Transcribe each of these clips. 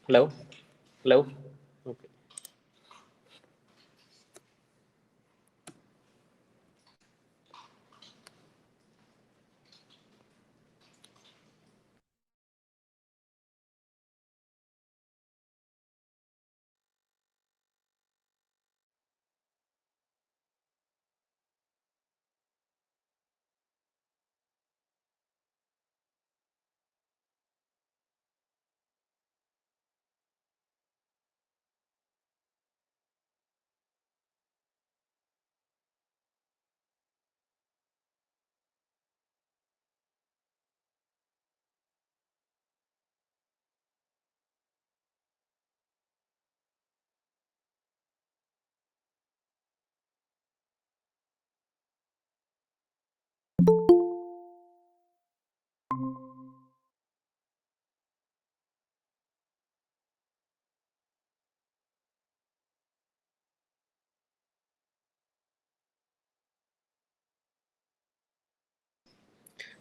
Hello? Hello? Okay.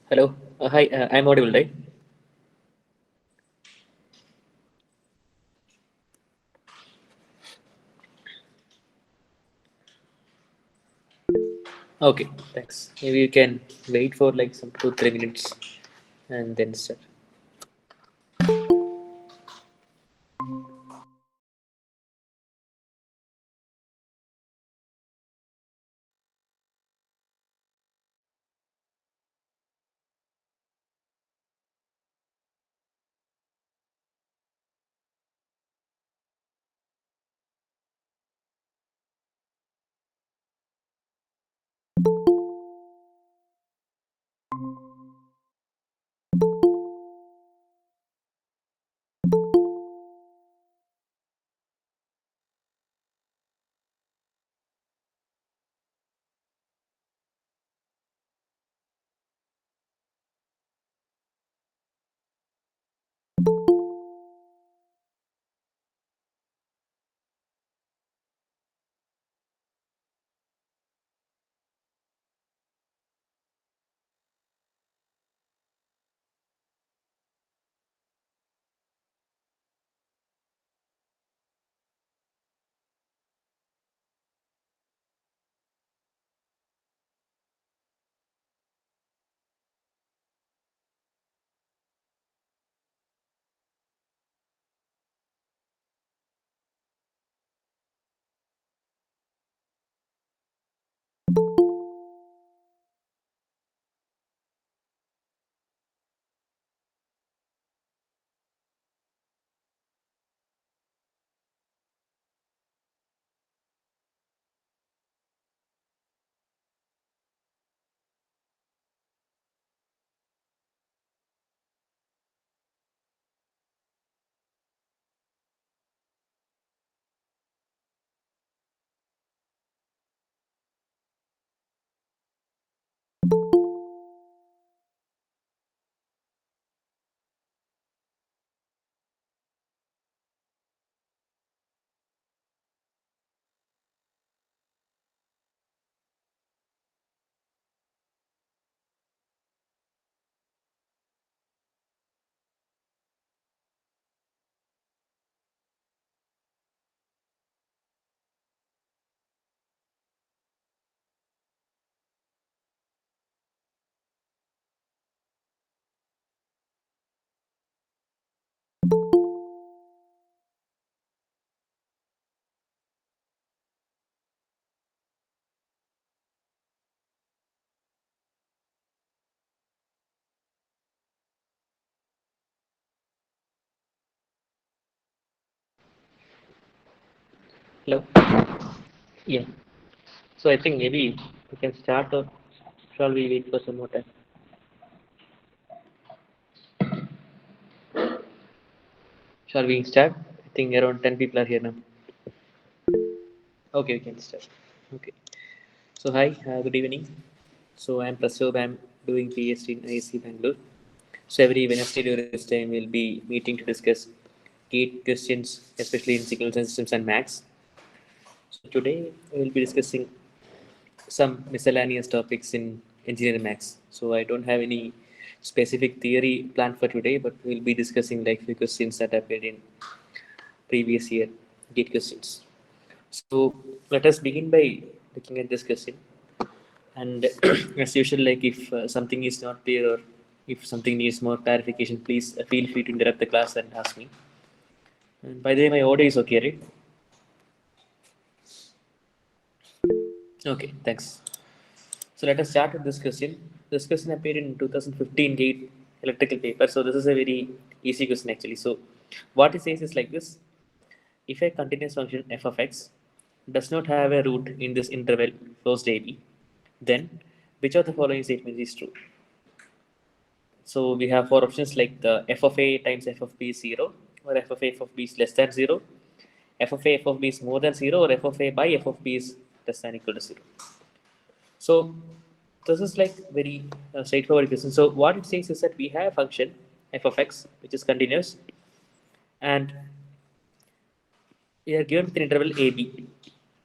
Hello. Hi, I'm audible, right? Okay, thanks. Maybe you can wait for like some 2-3 minutes and then start. Hello? Yeah. So I think maybe we can start or shall we wait for some more time? Shall we start? I think around 10 people are here now. Okay, we can start. Okay. So hi, good evening. So I'm Prasob. I'm doing PhD in ISC Bangalore. So every Wednesday during this time we'll be meeting to discuss GATE questions, especially in signals and systems and maths. So today we'll be discussing some miscellaneous topics in engineering maths. So I don't have any specific theory planned for today, but we'll be discussing like few questions that appeared in previous year GATE questions. So let us begin by looking at this question. And as usual, like if something is not clear or if something needs more clarification, please feel free to interrupt the class and ask me. And by the way, my audio is okay, right? Okay, thanks. So let us start with this question. This question appeared in 2015 GATE electrical paper. So this is a very easy question actually. So what it says is like this: if a continuous function f of x does not have a root in this interval closed AB, then which of the following statements is true? So we have four options like the f of a times f of b is 0, or f of b is less than 0, f of b is more than 0, or f of a by f of b is less than equal to 0. So this is like very straightforward question. So what it says is that we have a function f of x which is continuous, and we are given with an interval ab.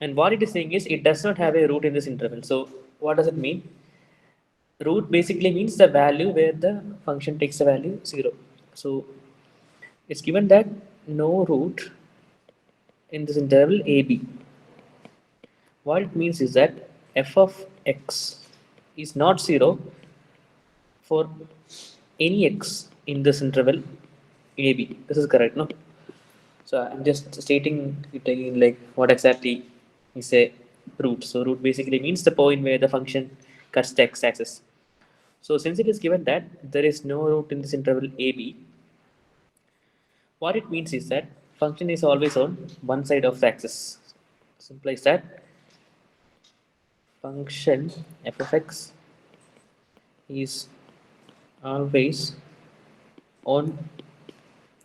And what it is saying is it does not have a root in this interval. So what does it mean? Root basically means the value where the function takes the value 0. So it's given that no root in this interval AB. What it means is that f of x is not 0 for any x in this interval AB. This is correct, no? So I'm just stating it again, like what exactly is a root. So root basically means the point where the function cuts the x-axis. So since it is given that there is no root in this interval AB, what it means is that function is always on one side of the axis. So implies that function f of x is always on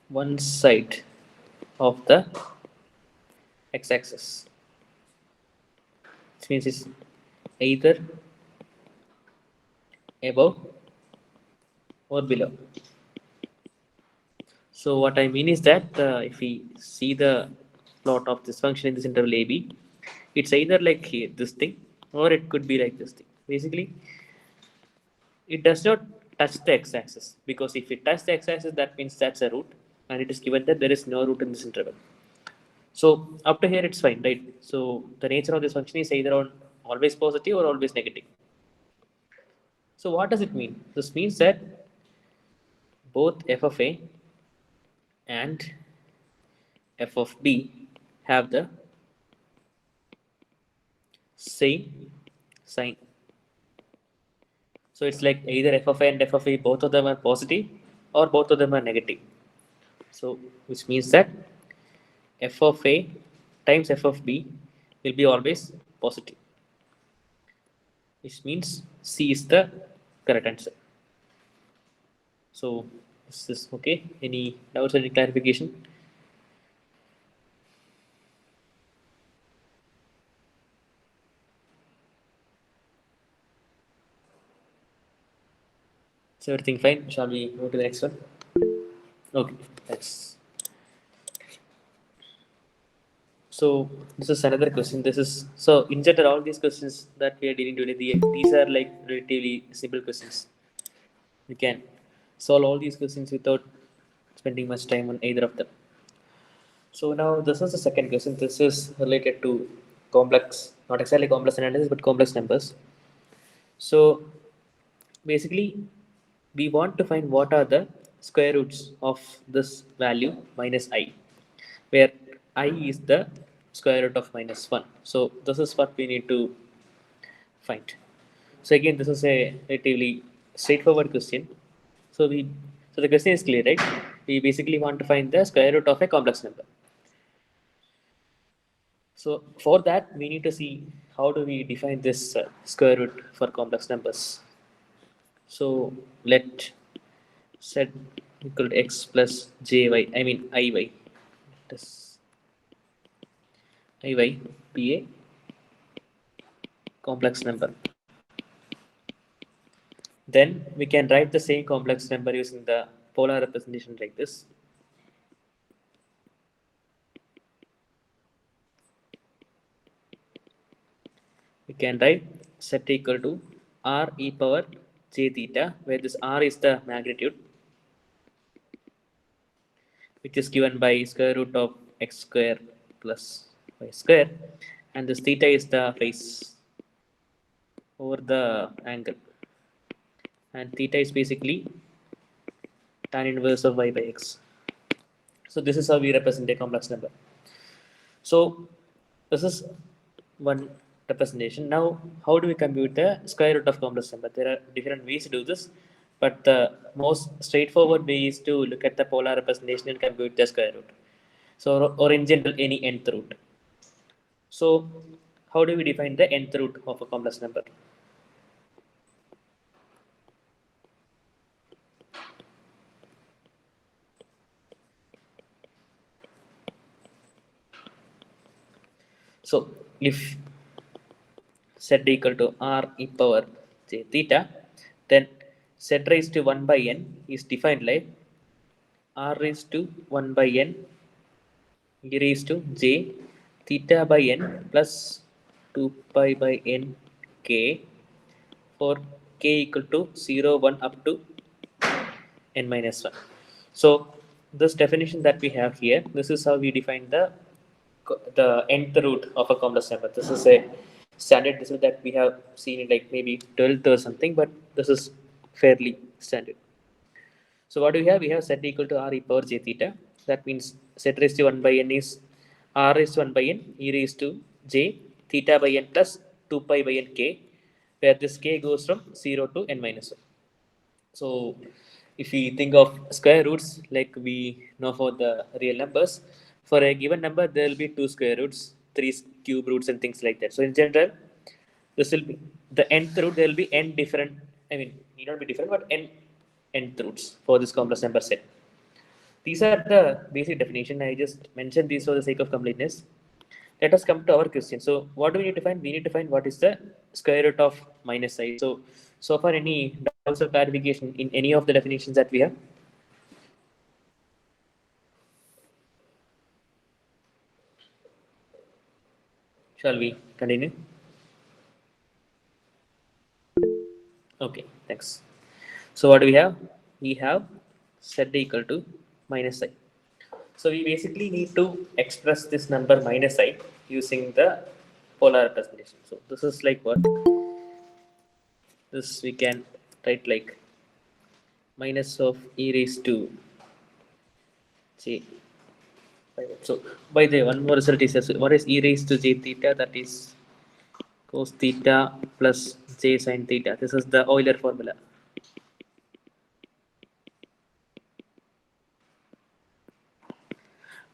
one side of the x-axis. Which means it's either above or below. So what I mean is that if we see the plot of this function in this interval AB, it's either like here, this thing, or it could be like this thing. Basically, it does not touch the x-axis, because if it touches the x-axis, that means that's a root, and it is given that there is no root in this interval. So up to here, it's fine, right? So the nature of this function is either on always positive or always negative. So what does it mean? This means that both f of a and f of b have the same sign. So it's like either f of a and f of a, both of them are positive or both of them are negative. So which means that f of a times f of b will be always positive, which means C is the correct answer. So is this okay? Any doubts or any clarification? Is everything fine? Shall we go to the next one? Okay, that's so. This is another question. This is so in general, all these questions that we are dealing today, these are like relatively simple questions. We can solve all these questions without spending much time on either of them. So now this is the second question. This is related to complex, not exactly complex analysis, but complex numbers. So basically, we want to find what are the square roots of this value minus I, where I is the square root of minus 1. So this is what we need to find. So again, this is a relatively straightforward question. So we, so the question is clear, right? We basically want to find the square root of a complex number. So for that, we need to see how do we define this square root for complex numbers. So let z equal to x plus jy, I mean iy. This iy be a complex number. Then we can write the same complex number using the polar representation like this. We can write z equal to r e power j theta, where this r is the magnitude, which is given by square root of x square plus y square, and this theta is the phase over the angle, and theta is basically tan inverse of y by x. So this is how we represent a complex number. So this is one representation. Now, how do we compute the square root of complex number? There are different ways to do this, but the most straightforward way is to look at the polar representation and compute the square root. So, or in general, any nth root. So, how do we define the nth root of a complex number? So, if z equal to r e power j theta, then z raised to 1 by n is defined like r raised to 1 by n e raised to j theta by n plus 2 pi by n k for k equal to 0, 1 up to n minus 1. So this definition that we have here, this is how we define the nth root of a complex number. This is a standard result that we have seen in like maybe 12th or something, but this is fairly standard. So what do we have? We have z equal to r e power j theta. That means z raised to 1 by n is r raised to 1 by n e raised to j theta by n plus 2 pi by n k, where this k goes from 0 to n minus 1. So if we think of square roots like we know for the real numbers, for a given number there will be two square roots, three cube roots, and things like that. So in general, this will be the nth root. There will be n different. I mean, need not be different, but n nth roots for this complex number set. These are the basic definition. I just mentioned these for the sake of completeness. Let us come to our question. So, what do we need to find? We need to find what is the square root of minus I. So, so far, any doubts or clarification in any of the definitions that we have? Shall we continue? Okay, thanks. So, what do we have? We have z equal to minus I. So, we basically need to express this number minus I using the polar representation. So, this is like what? This we can write like minus of e raised to j. So by the way, one more result is what is e raised to j theta? That is cos theta plus j sin theta. This is the Euler formula.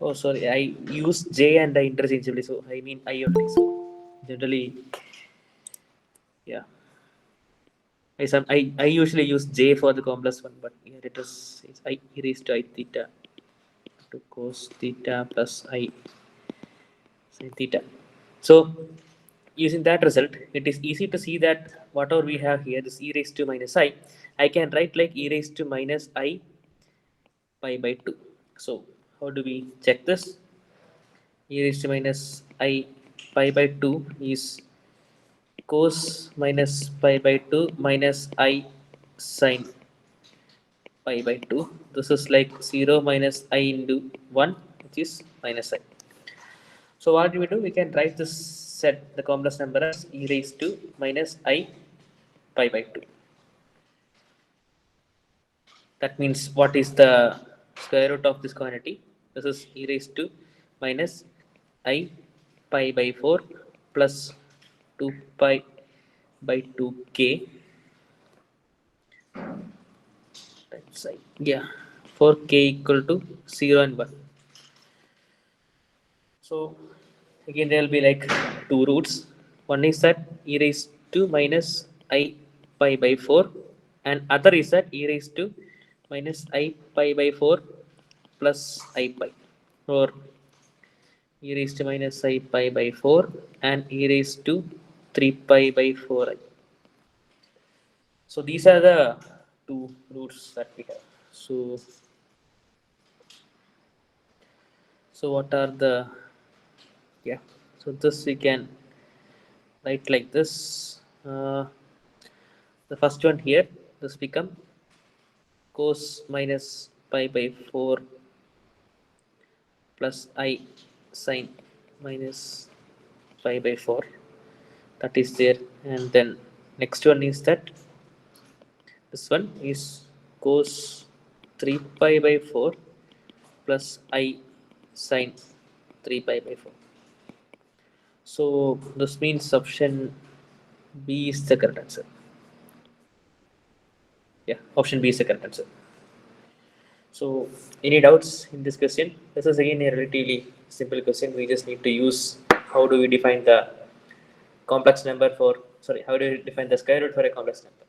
Oh, sorry, I use j and I interchangeably, so I mean I only. So generally, yeah, I usually use j for the complex one, but here it is it's I e raised to I theta to cos theta plus I sin theta. So using that result, it is easy to see that whatever we have here, this e raised to minus I can write like e raised to minus I pi by 2. So how do we check this? E raised to minus I pi by 2 is cos minus pi by 2 minus I sine pi by 2. This is like 0 minus I into 1, which is minus I. So what do we do? We can write this set the complex number as e raised to minus I pi by 2. That means what is the square root of this quantity? This is e raised to minus I pi by 4 plus 2 pi by 2k times I. Yeah, 4k equal to 0 and 1. So again there will be like two roots. One is that e raised to minus I pi by 4, and other is that e raised to minus I pi by 4 plus I pi, or e raised to minus I pi by 4 and e raised to 3 pi by 4i. So these are the two roots that we have. So what are the, yeah, so this we can write like this. The first one here, this become cos minus pi by 4 plus I sine minus pi by 4, that is there. And then next one is that this one is cos 3 pi by 4 plus I sine 3 pi by 4. So this means option B is the correct answer. Yeah, option B is the correct answer. So any doubts in this question? This is again a relatively simple question. We just need to use how do we define the complex number for, sorry, how do we define the square root for a complex number?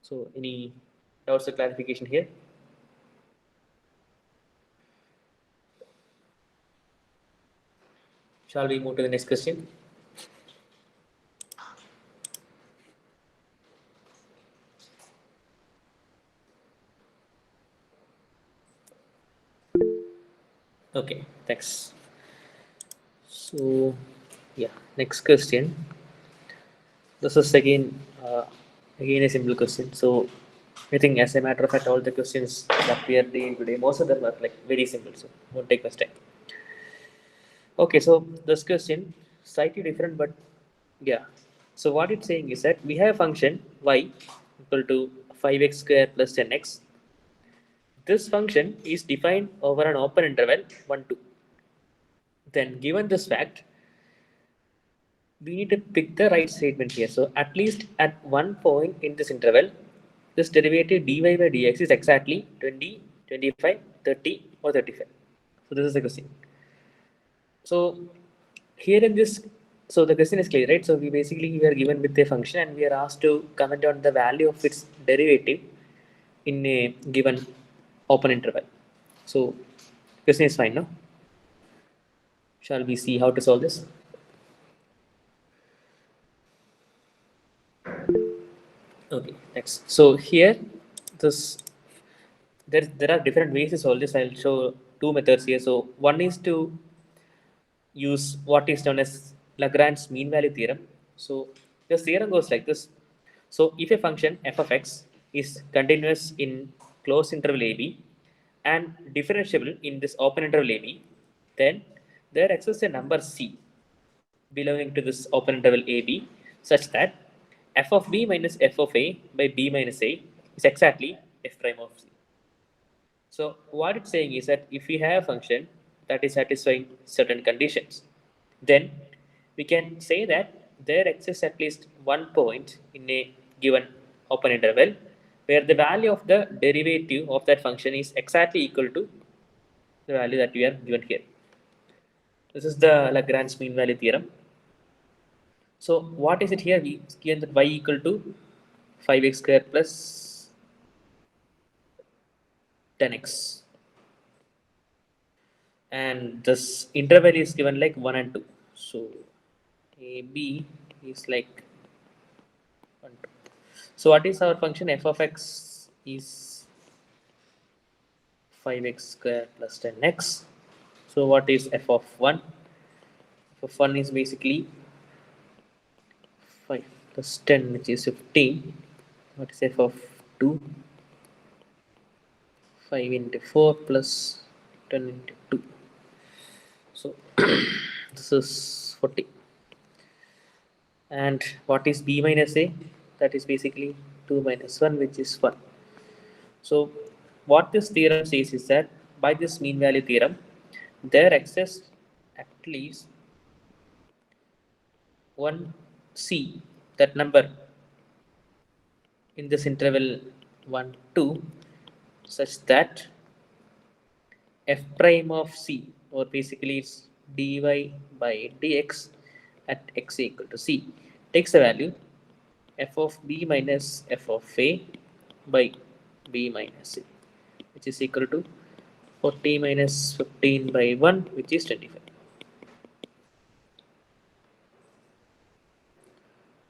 So any doubts or clarification here? Shall we move to the next question? Okay, thanks. So yeah, next question. This is again a simple question. So I think as a matter of fact, all the questions that we are doing today, most of them are like very simple. So won't take much time. Okay, so this question slightly different, but yeah. So what it's saying is that we have a function y equal to 5x square plus 10x. This function is defined over an open interval 1 2. Then given this fact, we need to pick the right statement here. So at least at one point in this interval, this derivative dy by dx is exactly 20, 25, 30 or 35. So this is the question. So here in this, so the question is clear, right? So we are given with a function and we are asked to comment on the value of its derivative in a given open interval. So question is fine, no? Shall we see how to solve this? Okay, next. So here, this there are different ways to solve this. I'll show two methods here. So one is to use what is known as Lagrange's mean value theorem. So this theorem goes like this. So if a function f of x is continuous in closed interval ab and differentiable in this open interval ab, then there exists a number c belonging to this open interval AB such that f of b minus f of a by b minus a is exactly f prime of c. So what it's saying is that if we have a function that is satisfying certain conditions, then we can say that there exists at least one point in a given open interval where the value of the derivative of that function is exactly equal to the value that we are given here. This is the Lagrange mean value theorem. So what is it here? We given that y equal to 5x square plus 10x. And this interval is given like 1 and 2. So AB is like 1, 2. So what is our function? F of x is 5x square plus 10x. So what is f of 1? F of 1 is basically 5 plus 10, which is 15. What is f of 2? 5 into 4 plus 10 into 2. So this is 40. And what is b minus a? That is basically 2 minus 1, which is 1. So what this theorem says is that by this mean value theorem, there exists at least one c, that number in this interval 1, 2, such that f prime of c, or basically it's dy by dx at x equal to c, takes the value f of b minus f of a by b minus c, which is equal to 40 minus 15 by 1, which is 25.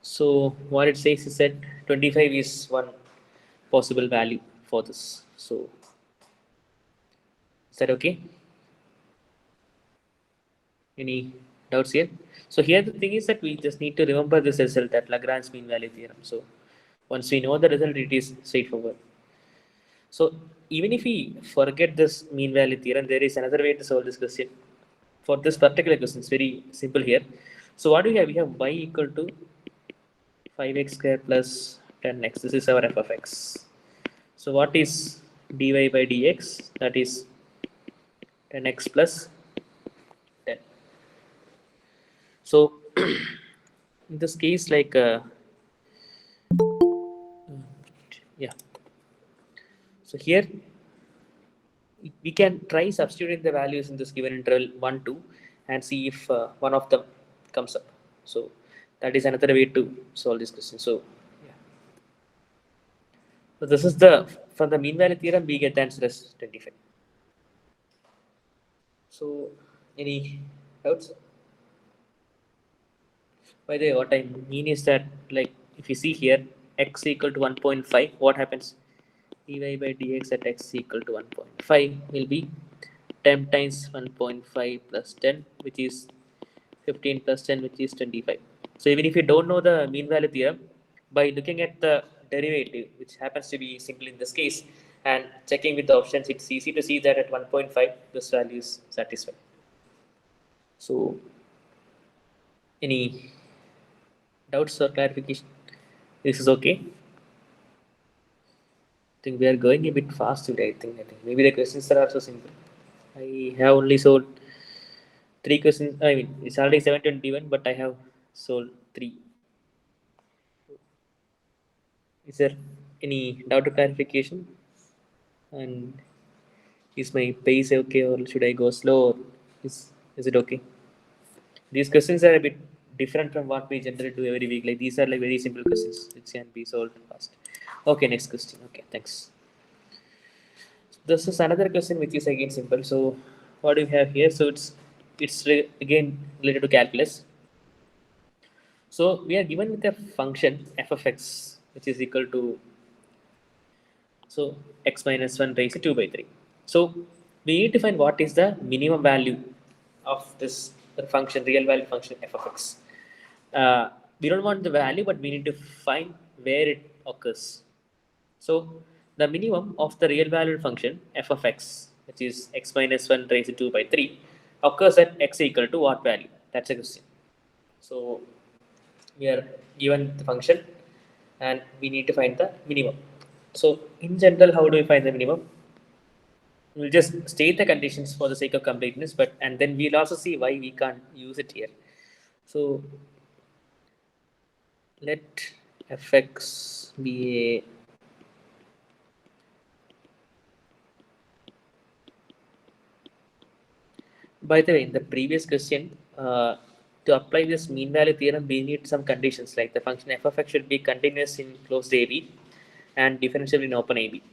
So what it says is that 25 is one possible value for this. So is that okay? Any doubts here? So here the thing is that we just need to remember this result, that Lagrange mean value theorem. So once we know the result, it is straightforward. So even if we forget this mean value theorem, there is another way to solve this question. For this particular question, it's very simple here. So what do we have? We have y equal to 5x square plus 10x. This is our f of x. So what is dy by dx? That is 10x plus 10. So in this case, like yeah. So here we can try substituting the values in this given interval 1 2 and see if one of them comes up. So that is another way to solve this question. So yeah, so this is the, from the mean value theorem we get the answer as 25. So any doubts? By the way, what I mean is that, like, if you see here x equal to 1.5, what happens? Dy by dx at x equal to 1.5 will be 10 times 1.5 plus 10, which is 15 plus 10, which is 25. So even if you don't know the mean value theorem, by looking at the derivative, which happens to be simple in this case, and checking with the options, it's easy to see that at 1.5 this value is satisfied. So any doubts or clarification? This is okay. I think we are going a bit fast today. I think maybe the questions are also simple. I have only solved three questions. I mean, it's already 7:21, but I have solved three. Is there any doubt or clarification? And is my pace okay, or should I go slow? Or is it okay? These questions are a bit different from what we generally do every week. Like these are like very simple questions which can be solved fast. Okay, next question. Okay, thanks. This is another question which is again simple. So what do we have here? So again related to calculus. So we are given with a function f of x, which is equal to, so x minus 1 raised to 2 by 3. So we need to find what is the minimum value of this function, real value function f of x. We don't want the value, but we need to find where it occurs. So the minimum of the real valued function f of x, which is x minus 1 raised to 2 by 3, occurs at x equal to what value? That's a question. So we are given the function and we need to find the minimum. So in general, how do we find the minimum? We'll just state the conditions for the sake of completeness, but and then we'll also see why we can't use it here. So let fx be a, by the way, in the previous question, to apply this mean value theorem, we need some conditions like the function f of x should be continuous in closed AB and differentiable in open AB.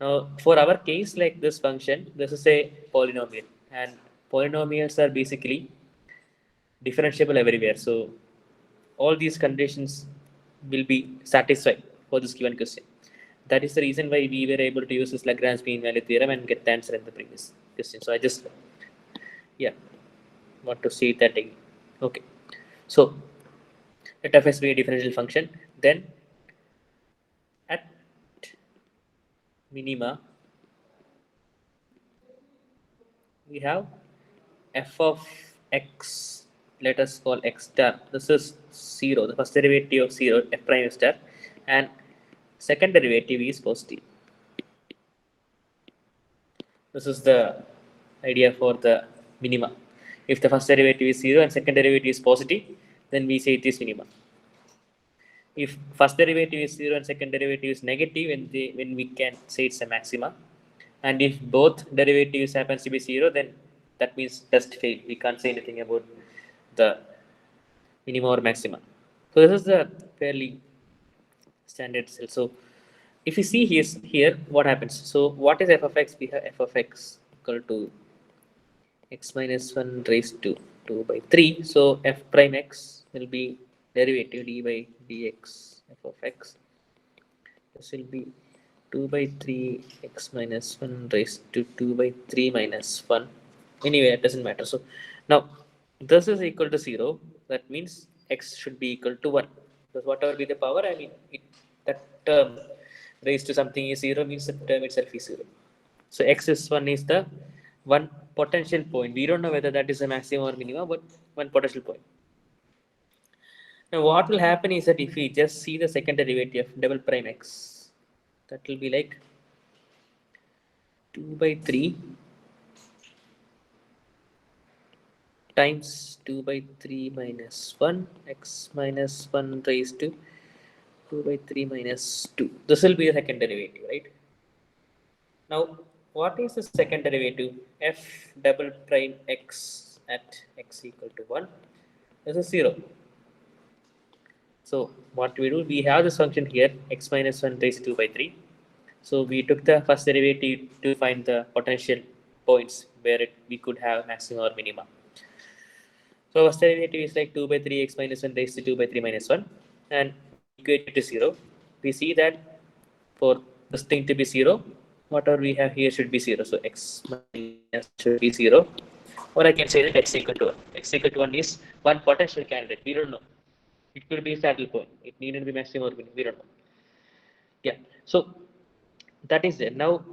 Now, for our case, like this function, this is a polynomial, and polynomials are basically differentiable everywhere. So, all these conditions will be satisfied for this given question. That is the reason why we were able to use this Lagrange mean value theorem and get the answer in the previous question. So, I just, yeah, want to see that again. Okay. So, let fs be a differential function. Then, at minima, we have f of x, let us call x star. This is 0, the first derivative of 0, f prime star, and second derivative is positive. This is the idea for the minima. If the first derivative is 0 and second derivative is positive, then we say it is minima. If first derivative is 0 and second derivative is negative, when we can say it's a maxima. And if both derivatives happens to be 0, then that means test failed. We can't say anything about the minima or maxima. So this is the fairly standard cell. So if you see here, what happens? So what is f of x? We have f of x equal to x minus 1 raised to 2 by 3. So f prime x will be derivative d by dx f of x. This will be 2 by 3 x minus 1 raised to 2 by 3 minus 1. Anyway, it doesn't matter. So now this is equal to 0. That means x should be equal to 1. Because whatever be the power, I mean, that term raised to something is 0 means the term itself is 0. So x is 1 is the one potential point. We don't know whether that is a maximum or minimum, but one potential point. Now what will happen is that if we just see the second derivative of double prime x, that will be like 2 by 3 times 2 by 3 minus 1 x minus 1 raised to 2 by 3 minus 2. This will be the second derivative, right? Now, what is the second derivative? F double prime x at x equal to 1. This is 0. So, what we do, we have this function here, x minus 1 raised to 2 by 3. So, we took the first derivative to find the potential points where we could have maximum or minimum. So, first derivative is like 2 by 3 x minus 1 raised to 2 by 3 minus 1. And we equate it to 0. We see that for this thing to be 0, whatever we have here should be 0. So x minus should be 0. Or I can say that x equal to 1. X equal to 1 is one potential candidate. We don't know. It could be a saddle point. It needn't be maximum or minimum. We don't know. Yeah. So that is there. Now,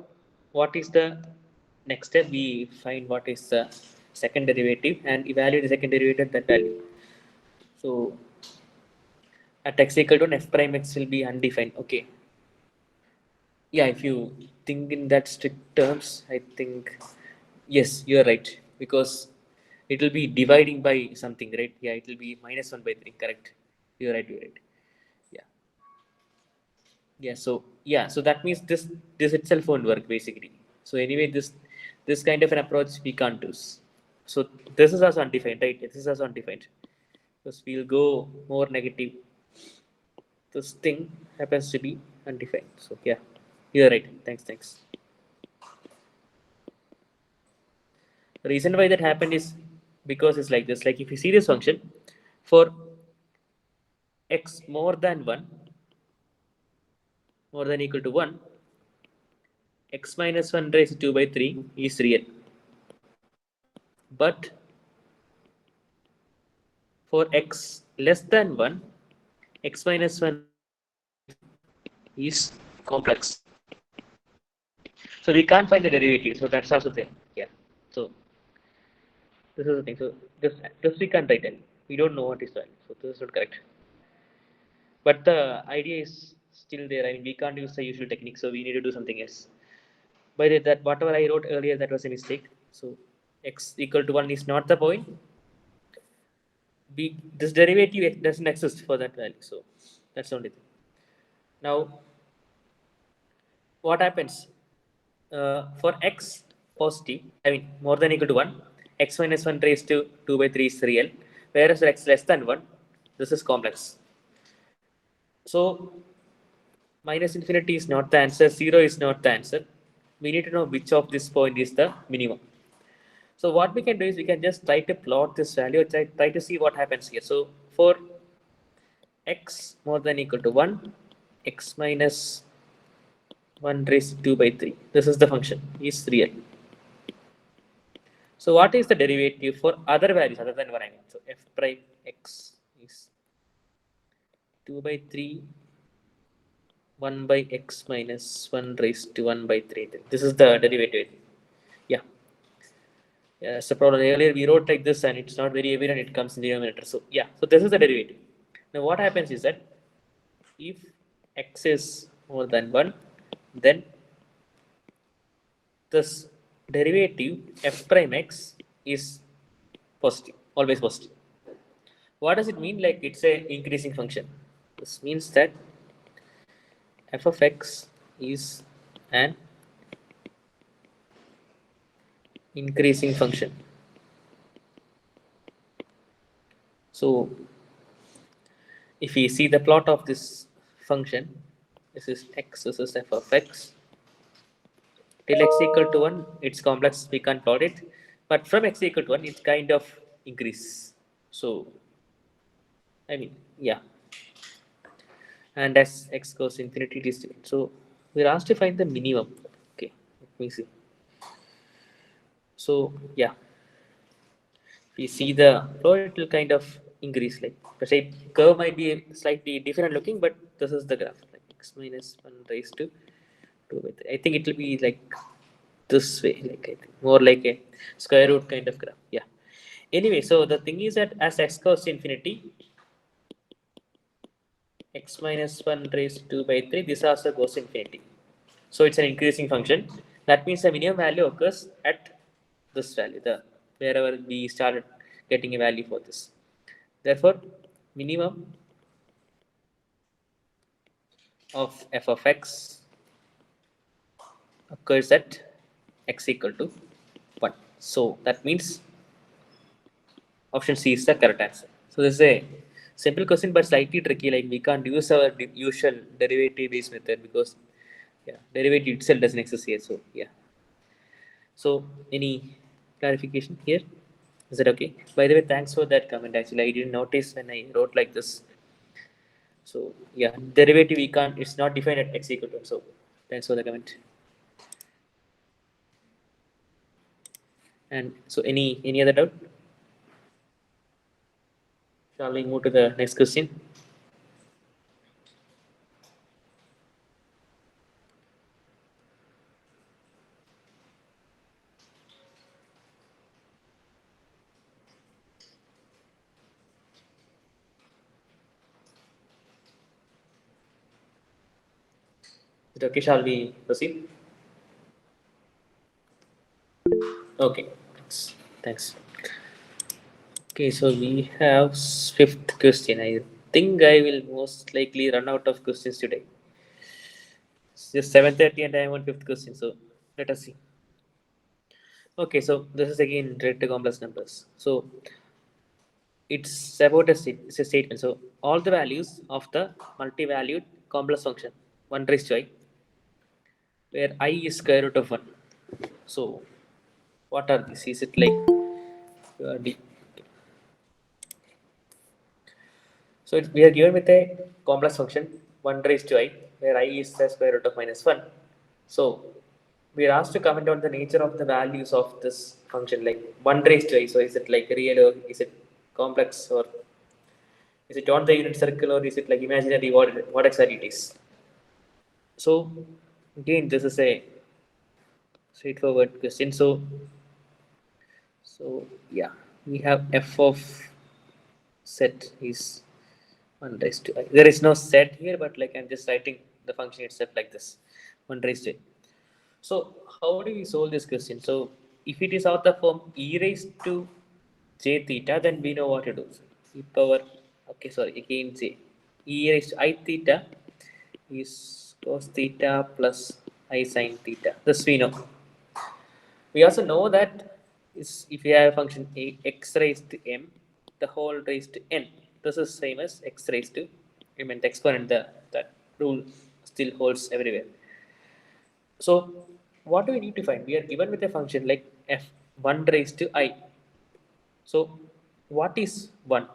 what is the next step? We find what is the second derivative and evaluate the second derivative at that value. So at x equal to 1, f prime x will be undefined. Okay. Yeah, if you think in that strict terms, I think yes, you're right, because it will be dividing by something, right? Yeah, it will be minus 1 by 3, correct? You're right. Yeah, yeah. So yeah, so that means this itself won't work basically. So anyway, this kind of an approach we can't use. So this is also undefined, right? This is also undefined, because we'll go more negative. This thing happens to be undefined. So yeah, you're right. Thanks. The reason why that happened is because it's like this. Like if you see this function, for x more than 1, more than equal to 1, x minus 1 raised to 2 by 3 is real. But for x less than 1, x minus 1 raised to 2 by 3 is complex. So we can't find the derivative. So that's also there. Yeah. So this is the thing. So just we can't write it. We don't know what is value. So this is not correct. But the idea is still there. I mean, we can't use the usual technique, so we need to do something else. By the that whatever I wrote earlier, that was a mistake. So x equal to 1 is not the point. This derivative doesn't exist for that value. So that's the only thing. Now, what happens? For x positive, I mean more than equal to 1, x minus 1 raised to 2 by 3 is real, whereas x less than 1, this is complex. So minus infinity is not the answer, 0 is not the answer. We need to know which of this point is the minimum. So what we can do is we can just try to plot this value, try to see what happens here. So for x more than equal to 1, x minus 1 raised to 2 by 3, this is the function, is real. So what is the derivative for other values other than 1? I mean, so f prime x is 2 by 3, 1 by x minus 1 raised to 1 by 3. This is the derivative. Yeah. Yeah, that's the problem. Earlier we wrote like this and it's not very evident, it comes in the denominator. So yeah, so this is the derivative. Now what happens is that if x is more than 1, then this derivative f prime x is positive, always positive. What does it mean? Like it's a increasing function. This means that f of x is an increasing function. So if we see the plot of this function, this is x, this is f of x. Till x equal to 1, it's complex, we can't plot it. But from x equal to 1, it's kind of increase. So, I mean, yeah. And as x goes to infinity, it is different. So, we're asked to find the minimum. Okay, let me see. So, yeah. We see the plot, it will kind of increase. Like the shape curve might be slightly different looking, but this is the graph. Like x minus 1 raised to 2 by 3. I think it will be like this way, like I think more like a square root kind of graph. Yeah. Anyway, so the thing is that as x goes to infinity, x minus 1 raised to 2 by 3, this also goes to infinity. So it's an increasing function. That means the minimum value occurs at this value, the wherever we started getting a value for this. Therefore, minimum of f of x occurs at x equal to 1. So that means option C is the correct answer. So this is a simple question but slightly tricky. Like we can't use our usual derivative based method because yeah, derivative itself doesn't exist here. So yeah. So any clarification here? Is that okay? By the way, thanks for that comment. Actually, I didn't notice when I wrote like this. So yeah, derivative we can't. It's not defined at x equal to 1. So thanks for the comment. And so any other doubt? Shall we move to the next question? Is it okay? Shall we proceed? Okay. Thanks. Thanks. Okay, so we have fifth question. I think I will most likely run out of questions today. It's just 7:30 and I am on fifth question. So let us see. Okay, so this is again related to complex numbers. So it's about it's a statement. So all the values of the multi-valued complex function 1 raised to I, where I is square root of 1. So what are these? Is it like D? So we are given with a complex function 1 raised to I, where I is the square root of minus 1. So we are asked to comment on the nature of the values of this function, like 1 raised to I. So is it like real or is it complex, or is it on the unit circle, or is it like imaginary? What exactly it is? So again, this is a straightforward question. So yeah, we have f of set is 1 raised to I. There is no set here, but like I'm just writing the function itself like this 1 raised to I. So how do we solve this question? So if it is of the form e raised to j theta, then we know what to do. So e power, okay, sorry, again j. E raised to I theta is cos theta plus I sine theta. This we know. We also know that is if you have a function a x raised to m, the whole raised to n. This is same as x raised to m and exponent. That rule still holds everywhere. So what do we need to find? We are given with a function like f1 raised to I. So what is 1?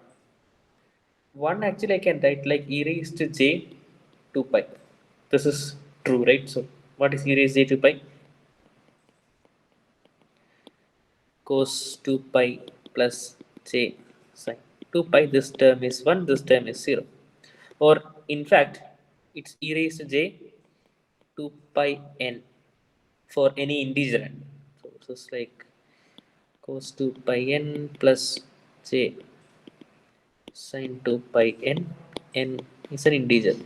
1 actually I can write like e raised to j 2 pi. This is true, right? So what is e raised to j 2 pi? Cos 2 pi plus j sine 2 pi. This term is 1, this term is 0. Or in fact, it's e raised to j 2 pi n for any integer n. So this is like cos 2 pi n plus j sine 2 pi n is an integer.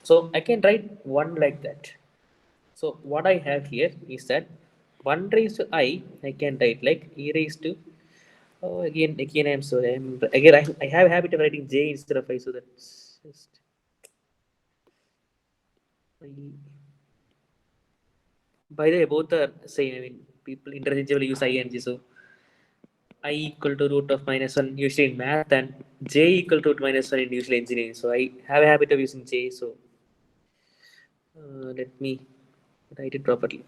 So I can write 1 like that. So what I have here is that 1 raised to I can write like e raised to, oh, again, I'm sorry. I have a habit of writing j instead of I, so that's just I. By the way, both are same. I mean, people interchangeably use I and j. So I equal to root of minus 1 usually in math, and j equal to root minus 1 in usually engineering. So I have a habit of using j. So let me write it properly.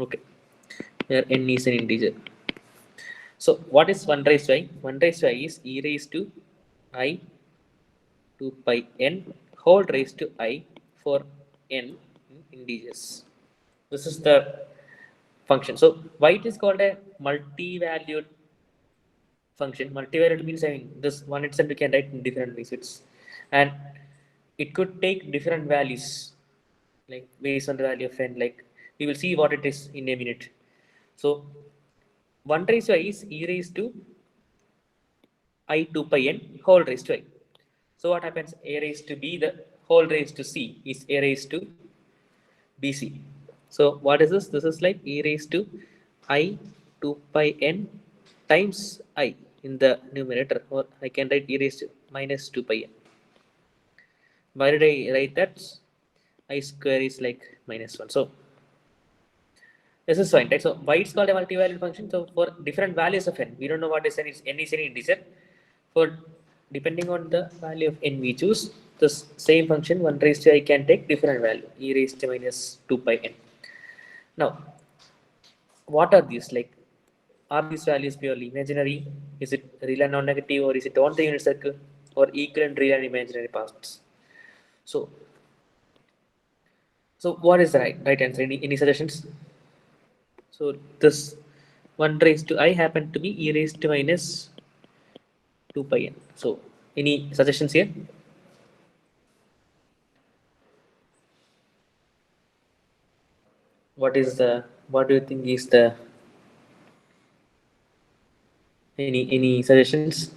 Okay, here n is an integer. So what is 1 raised to I? 1 raised to I is e raised to I 2 pi n whole raised to I for n integers. This is the function. So why it is called a multi-valued function? Multi-valued means, I mean, this one itself you can write in different ways. And it could take different values, like based on the value of n. Like we will see what it is in a minute. So 1 raised to I is e raised to I 2 pi n whole raised to I. So what happens? A raised to b, the whole raised to c is a raised to bc. So what is this? This is like e raised to I 2 pi n times I in the numerator, or I can write e raised to minus 2 pi n. Why did I write that? I square is like minus 1. So this is fine, right? So why it's called a multi-valued function? So for different values of n, we don't know what is n. It's n is any integer. For depending on the value of n we choose, this same function 1 raised to I can take different value, e raised to minus 2 pi n. Now, what are these? Like, are these values purely imaginary? Is it real and non-negative, or is it on the unit circle, or equal and real and imaginary parts? So, so what is the right answer? Any suggestions? So this 1 raised to I happened to be e raised to minus 2 pi n. So any suggestions here? What do you think is the any suggestions?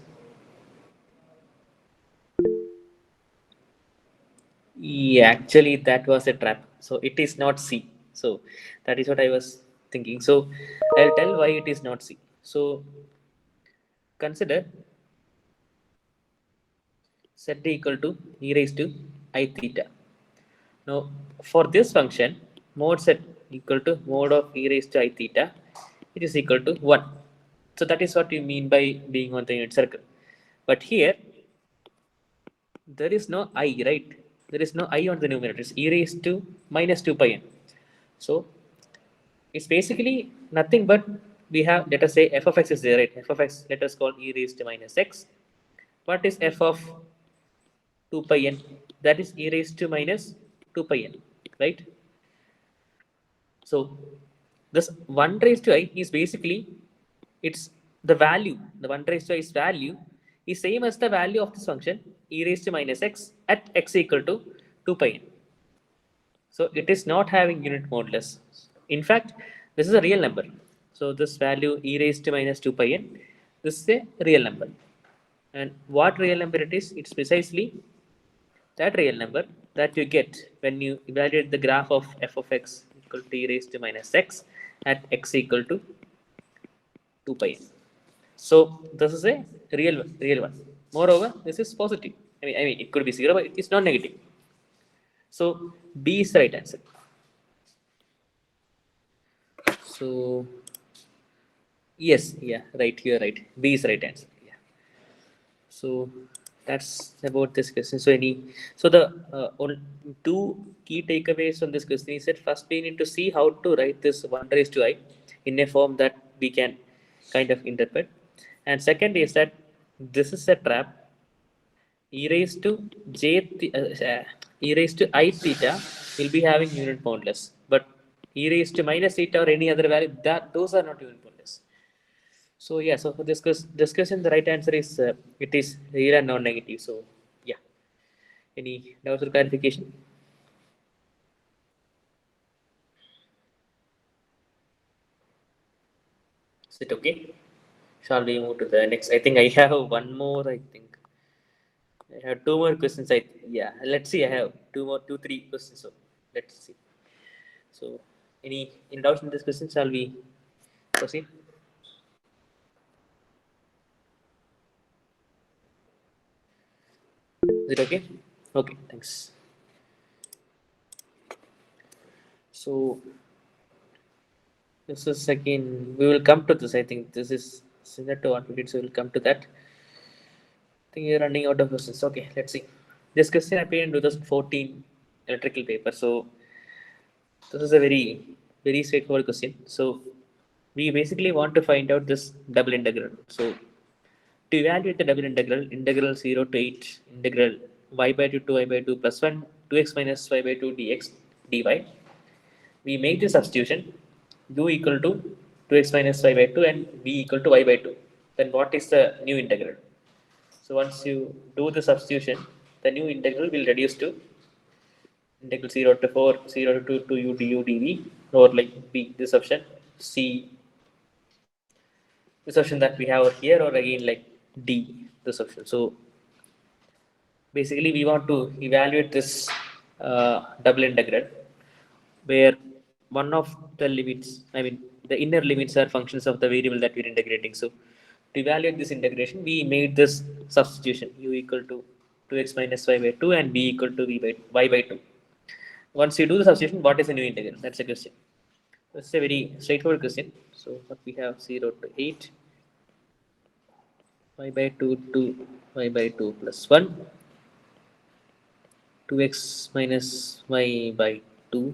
Yeah, actually that was a trap. So it is not C. So that is what I was thinking. So I'll tell why it is not C. So consider z equal to e raised to I theta. Now for this function, mod z equal to mod of e raised to I theta, it is equal to 1. So that is what you mean by being on the unit circle. But here there is no I, right? There is no I on the numerator. It's e raised to minus 2 pi n. So it's basically nothing but we have, let us say f of x is there, right? F of x, let us call e raised to minus x. What is f of 2 pi n? That is e raised to minus 2 pi n, right? So this 1 raised to I is basically, it's the value, the 1 raised to i's value is same as the value of this function e raised to minus x at x equal to 2 pi n. So it is not having unit modulus. In fact, this is a real number. So this value e raised to minus 2 pi n, this is a real number. And what real number it is? It's precisely that real number that you get when you evaluate the graph of f of x equal to e raised to minus x at x equal to 2 pi n. So this is a real one. Moreover, this is positive. I mean, it could be 0, but it's not negative. So B is the right answer. So yes, yeah, right. You're right. B is the right answer. Yeah. So that's about this question. So the two key takeaways from this question is that first we need to see how to write this 1 raised to I in a form that we can kind of interpret. And second is that this is a trap. E raised to e raised to I theta will be having unit modulus, but e raised to minus theta or any other value, that those are not unit modulus. So yeah, so for this discussion, the right answer is it is real and non-negative. So yeah, any doubts or clarification? Is it okay? Shall we move to the next? I think I have one more. I think I have two more questions. Yeah. Let's see. I have two, 3 questions. So let's see. So any doubts in this question? Shall we proceed? Is it okay? Okay. Thanks. So this is again. We will come to this. I think this is similar to what we did. So we'll come to that. I think you're running out of questions. Okay. Let's see. This question appeared in 2014 electrical paper. So this is a very straightforward question. So we basically want to find out this double integral. So to evaluate the double integral, integral 0 to 8, integral y by 2 to y by 2 plus 1, 2x minus y by 2 dx dy. We make the substitution u equal to 2x minus y by 2 and v equal to y by 2. Then what is the new integral? So once you do the substitution, the new integral will reduce to integral 0 to 4, 0 to 2 to u du dv, or like B, this option, C, this option that we have over here, or again like D, this option. So basically we want to evaluate this double integral where one of the limits, I mean the inner limits are functions of the variable that we're integrating. So to evaluate this integration, we made this substitution u equal to 2x minus y by 2 and b equal to v by y by 2. Once you do the substitution, what is the new integral? That's a question. It's a very straightforward question. So what we have 0 to 8 y by 2 to y by 2 plus 1, 2x minus y by 2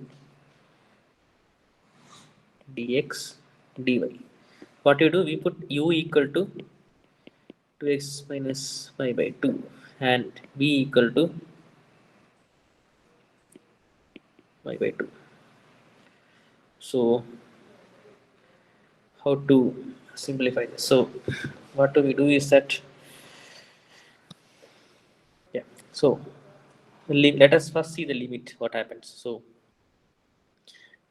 dx dy. What you do, we put u equal to 2x minus y by 2 and v equal to y by 2. So how to simplify this? So what do we do is that, yeah, so let us first see the limit, what happens. So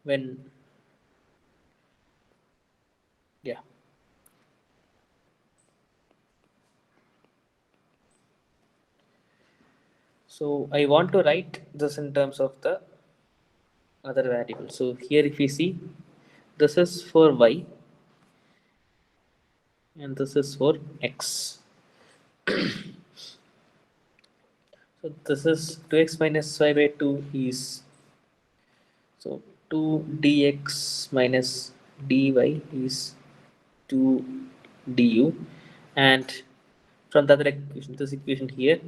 when, yeah, so I want to write this in terms of the other variable. So here if we see, this is for y and this is for x. So this is 2x minus y by 2 is, so 2 dx minus dy is 2 du, and from the other equation, this equation here,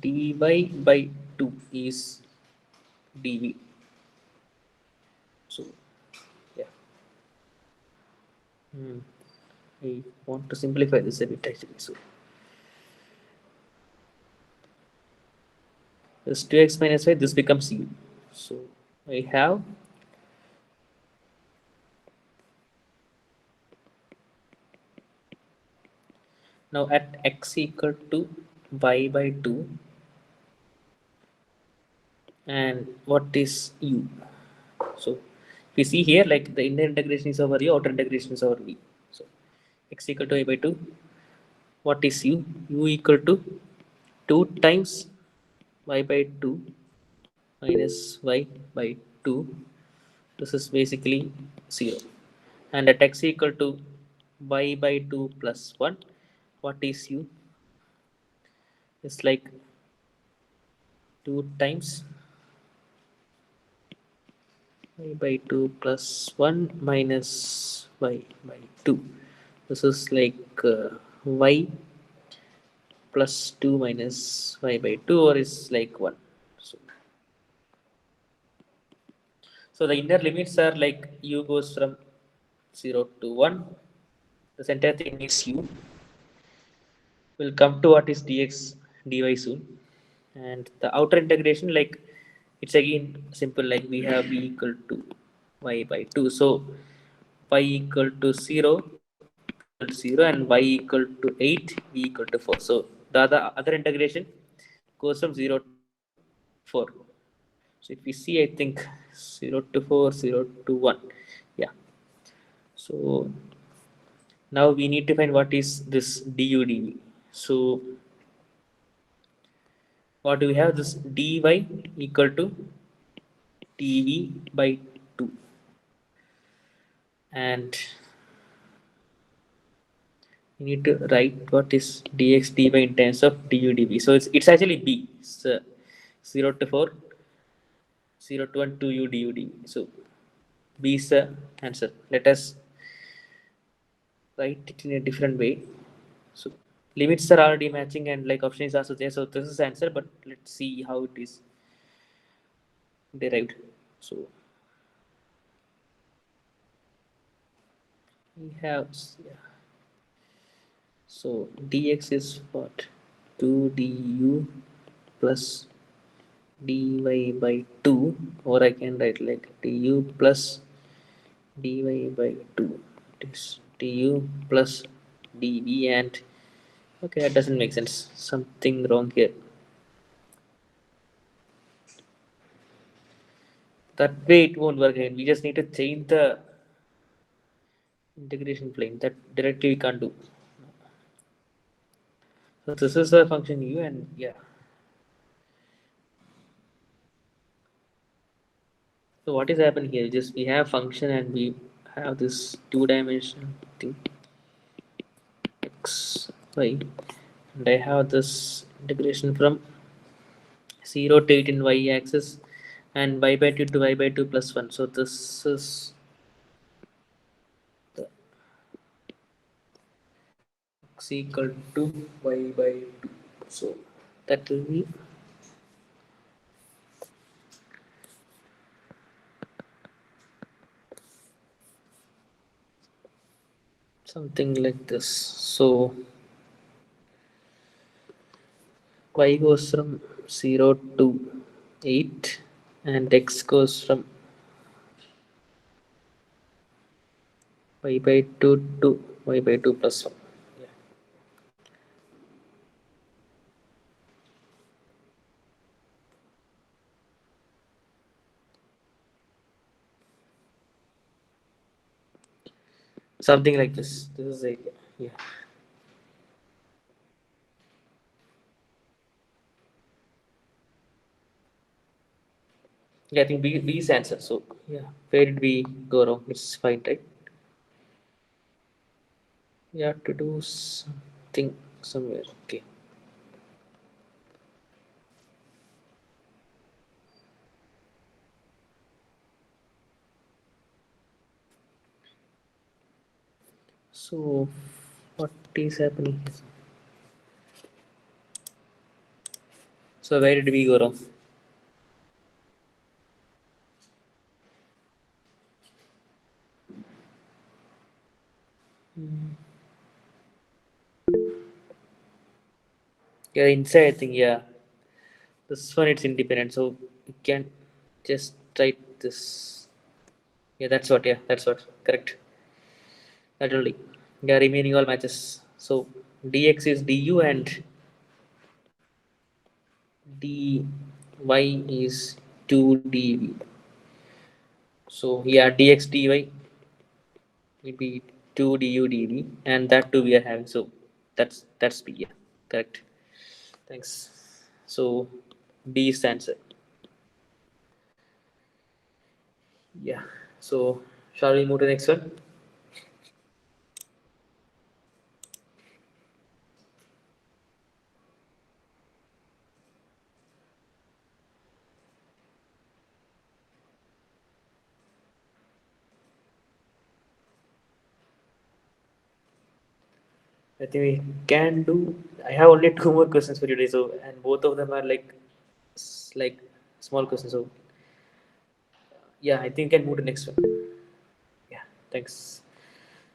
dy by 2 is dv. So yeah, I want to simplify this a bit actually. So this 2x minus y, this becomes u. So I have now at x equal to y by 2, and what is u? So if you see here, like the inner integration is over u, outer integration is over v. So x equal to y by 2, what is u? U equal to 2 times y by 2 minus y by 2. This is basically 0. And at x equal to y by 2 plus 1, what is u? It's like 2 times y by 2 plus 1 minus y by 2. This is like y plus 2 minus y by 2, or is like 1. So, so the inner limits are like u goes from 0 to 1. This entire thing is u. We'll come to what is dx dy soon. And the outer integration, like it's again simple, like we have v equal to y by 2. So y equal to 0, v equal to 0, and y equal to 8, v equal to 4. So the other integration goes from 0 to 4. So if we see, I think 0 to 4, 0 to 1. Yeah. So now we need to find what is this du dv. So what do we have? This dy equal to dv by 2, and we need to write what is dx dy in terms of du dv. So it's actually b. It's 0 to 4, 0 to 1, 2 u du dv. So b is the answer. Let us write it in a different way. So limits are already matching and like option is also there. So this is the answer, but let's see how it is derived. So we have, yeah. So dx is what? 2 du plus dy by 2, or I can write like du plus dy by 2. It is du plus dv, and okay, that doesn't make sense. Something wrong here. That way it won't work again. We just need to change the integration plane. That directly we can't do. So this is the function u, and yeah. So what is happening here? Just we have function and we have this two-dimensional thing x y, and I have this integration from 0 to 8 in y-axis and y by 2 to y by 2 plus 1. So this is the x equal to y by 2. So that will be something like this. So y goes from 0 to 8 and x goes from y by 2 to y by 2 plus 1. Yeah. Something like this. This is a, yeah. Yeah, I think B is answer. So yeah, where did we go wrong? It's fine, right? We have to do something somewhere. Okay. So what is happening here? So where did we go wrong? Yeah, inside I think, yeah. This one it's independent, so you can just write this. Yeah, that's what. Yeah, that's what. Correct. That only. Yeah, remaining all matches. So dx is du and dy is 2 dv. So yeah, dx dy will be 2 du dv, and that too we are having. So that's b. Yeah, correct. Thanks. So D is the answer. Yeah. So shall we move to the next one? I think we can do. I have only two more questions for today, so and both of them are like like small questions. So yeah, I think we can move to the next one. Yeah, thanks.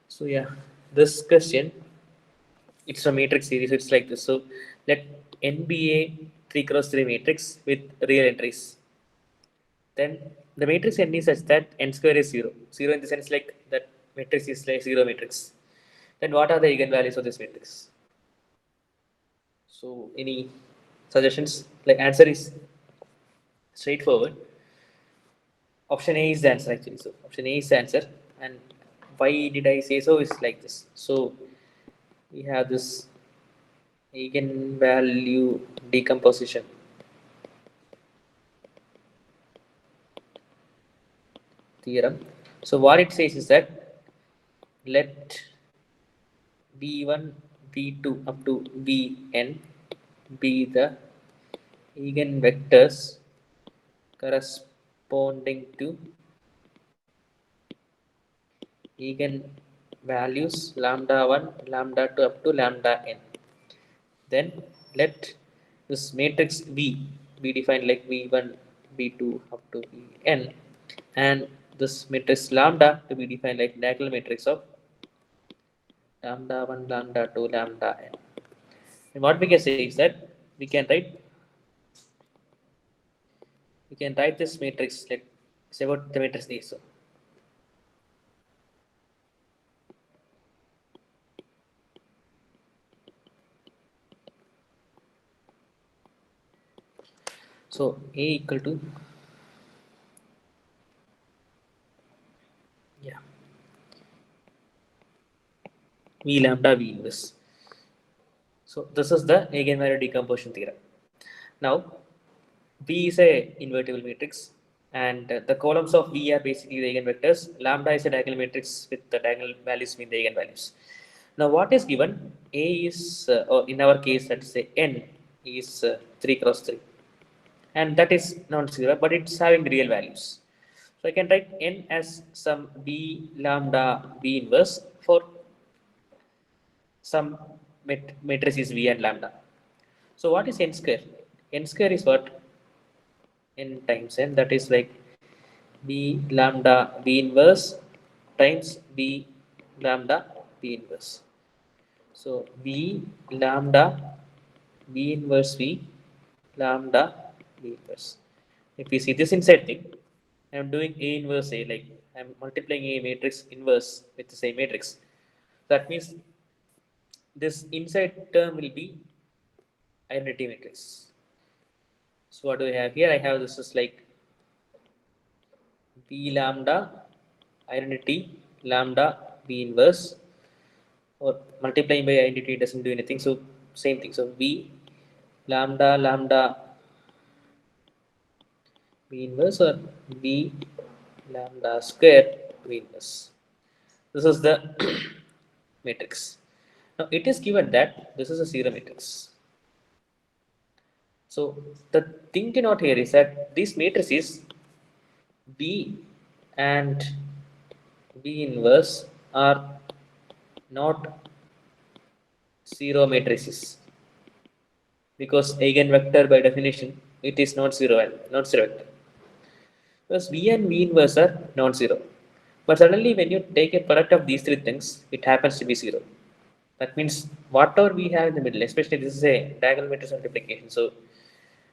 So yeah, this question it's a matrix series. So it's like this. So let n be a 3 cross 3 matrix with real entries. Then the matrix n is such that n square is 0. 0 in the sense like that matrix is like 0 matrix. Then what are the eigenvalues of this matrix? So any suggestions? Like answer is straightforward. Option A is the answer actually. So option A is the answer. And why did I say so is like this. So we have this eigenvalue decomposition theorem. So what it says is that let v1, v2 up to vn be the eigenvectors corresponding to eigenvalues lambda 1, lambda 2 up to lambda n. Then let this matrix V be defined like v1, v2 up to vn, and this matrix lambda to be defined like diagonal matrix of lambda 1, lambda 2, lambda n. And what we can say is that we can write this matrix like say about the matrix A. So A equal to, yeah, V lambda V inverse. So this is the eigenvalue decomposition theorem. Now V is a invertible matrix, and the columns of V are basically the eigenvectors. Lambda is a diagonal matrix with the diagonal values being the eigenvalues. Now what is given? A is, or in our case, let's say n is 3 cross 3, and that is non-zero, but it's having real values. So I can write n as some B lambda B inverse for some matrices V and lambda. So what is n square? N square is what? N times n, that is like B lambda B inverse times B lambda B inverse. So B lambda B inverse V lambda B inverse. If we see this inside thing, I am doing A inverse A, like I am multiplying A matrix inverse with the same matrix. That means this inside term will be identity matrix. So what do I have here? I have this is like B lambda identity lambda B inverse, or multiplying by identity doesn't do anything. So same thing. So B lambda lambda B inverse, or B lambda square B inverse. This is the matrix. Now it is given that this is a zero matrix. So the thing to note here is that these matrices B and B inverse are not zero matrices, because eigenvector by definition it is not zero, not zero vector, because V and V inverse are non-zero. But suddenly when you take a product of these three things, it happens to be zero. That means whatever we have in the middle, especially this is a diagonal matrix multiplication. So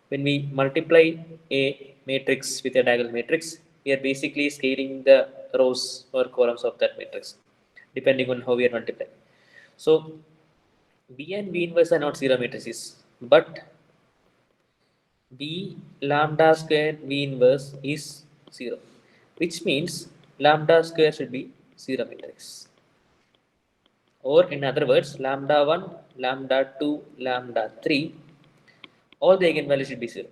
when we multiply a matrix with a diagonal matrix, we are basically scaling the rows or columns of that matrix, depending on how we are multiplying. So B and B inverse are not zero matrices, but B lambda square V inverse is zero, which means lambda square should be zero matrix. Or in other words, lambda 1, lambda 2, lambda 3, all the eigenvalues should be zero.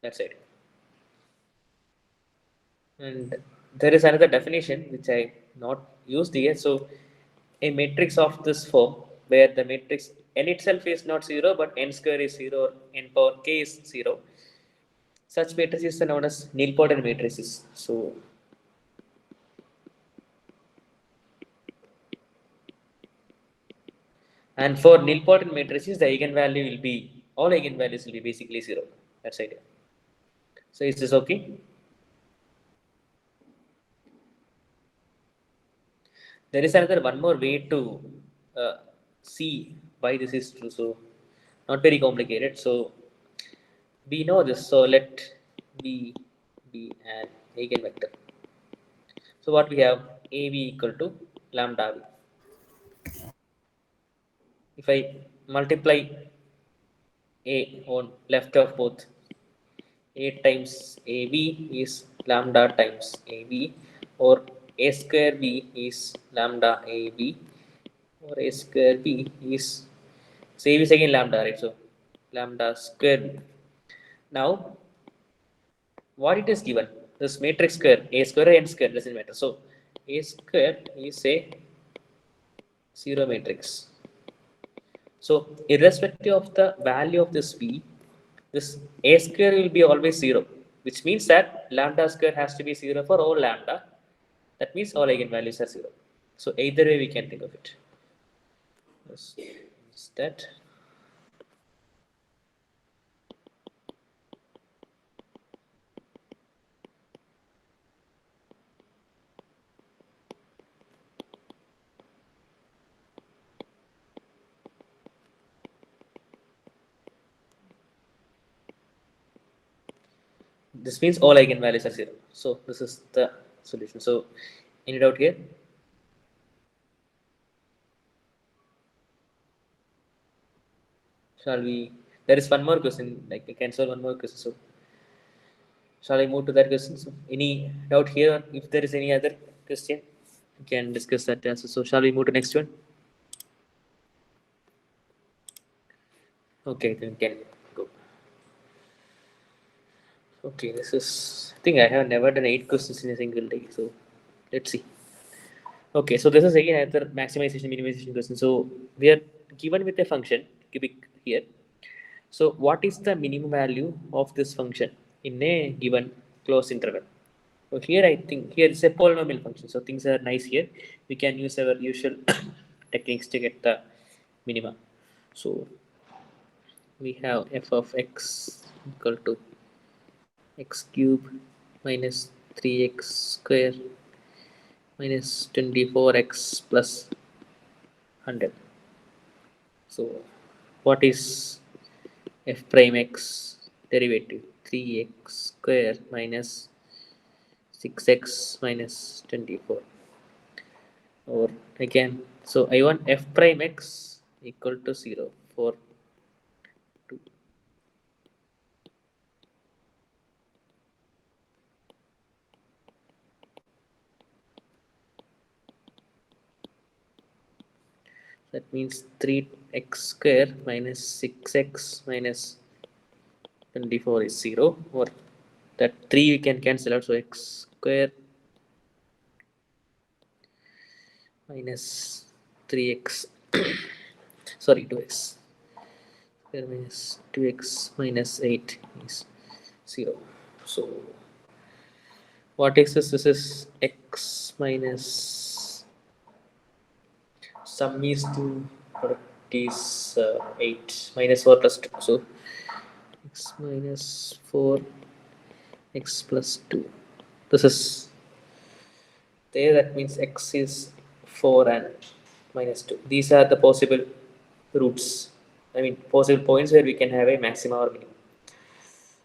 That's it. And there is another definition which I not used here. So a matrix of this form, where the matrix n itself is not zero, but n square is zero, or n power k is zero. Such matrices are known as nilpotent matrices. So and for nilpotent matrices, the eigenvalue will be, all eigenvalues will be basically zero. That's the idea. So is this okay? There is another one more way to uh, see why this is true. So not very complicated. So we know this. So let B be an eigenvector. So what we have, AB equal to lambda V. If I multiply A on left of both, A times AB is lambda times AB, or A square B is lambda AB, or A square B is, so AB is again lambda, right? So lambda square B. Now what it is given, this matrix square, A square or N square doesn't matter. So A square is a zero matrix. So irrespective of the value of this V, this A square will be always zero, which means that lambda square has to be zero for all lambda. That means all eigenvalues are zero. So either way we can think of it. Yes, is that. this means all eigenvalues are 0. So this is the solution. So any doubt here? Shall we? There is one more question. Like we can solve one more question. So shall I move to that question? So any doubt here? If there is any other question, we can discuss that answer. So shall we move to next one? Okay, then we can go. Okay, this is. I think I have never done 8 questions in a single day. So let's see. Okay, so this is again another maximization minimization question. So we are given with a function cubic here. So what is the minimum value of this function in a given closed interval? So here I think here is a polynomial function. So things are nice here. We can use our usual techniques to get the minima. So we have f of x equal to x cube minus 3x square minus 24x plus 100. So what is f prime x derivative? 3x square minus 6x minus 24. Or again, so I want f prime x equal to 0 for 2. That means 3x square minus 6x minus 24 is 0, or that 3 we can cancel out, so x square minus 3x sorry 2x square minus 2x minus 8 is 0. So what is this? This is x minus sum is 2, product is 8 minus 4 plus 2. So x minus 4 x plus 2. This is there, that means x is 4 and minus 2. These are the possible roots. I mean, possible points where we can have a maximum or minimum.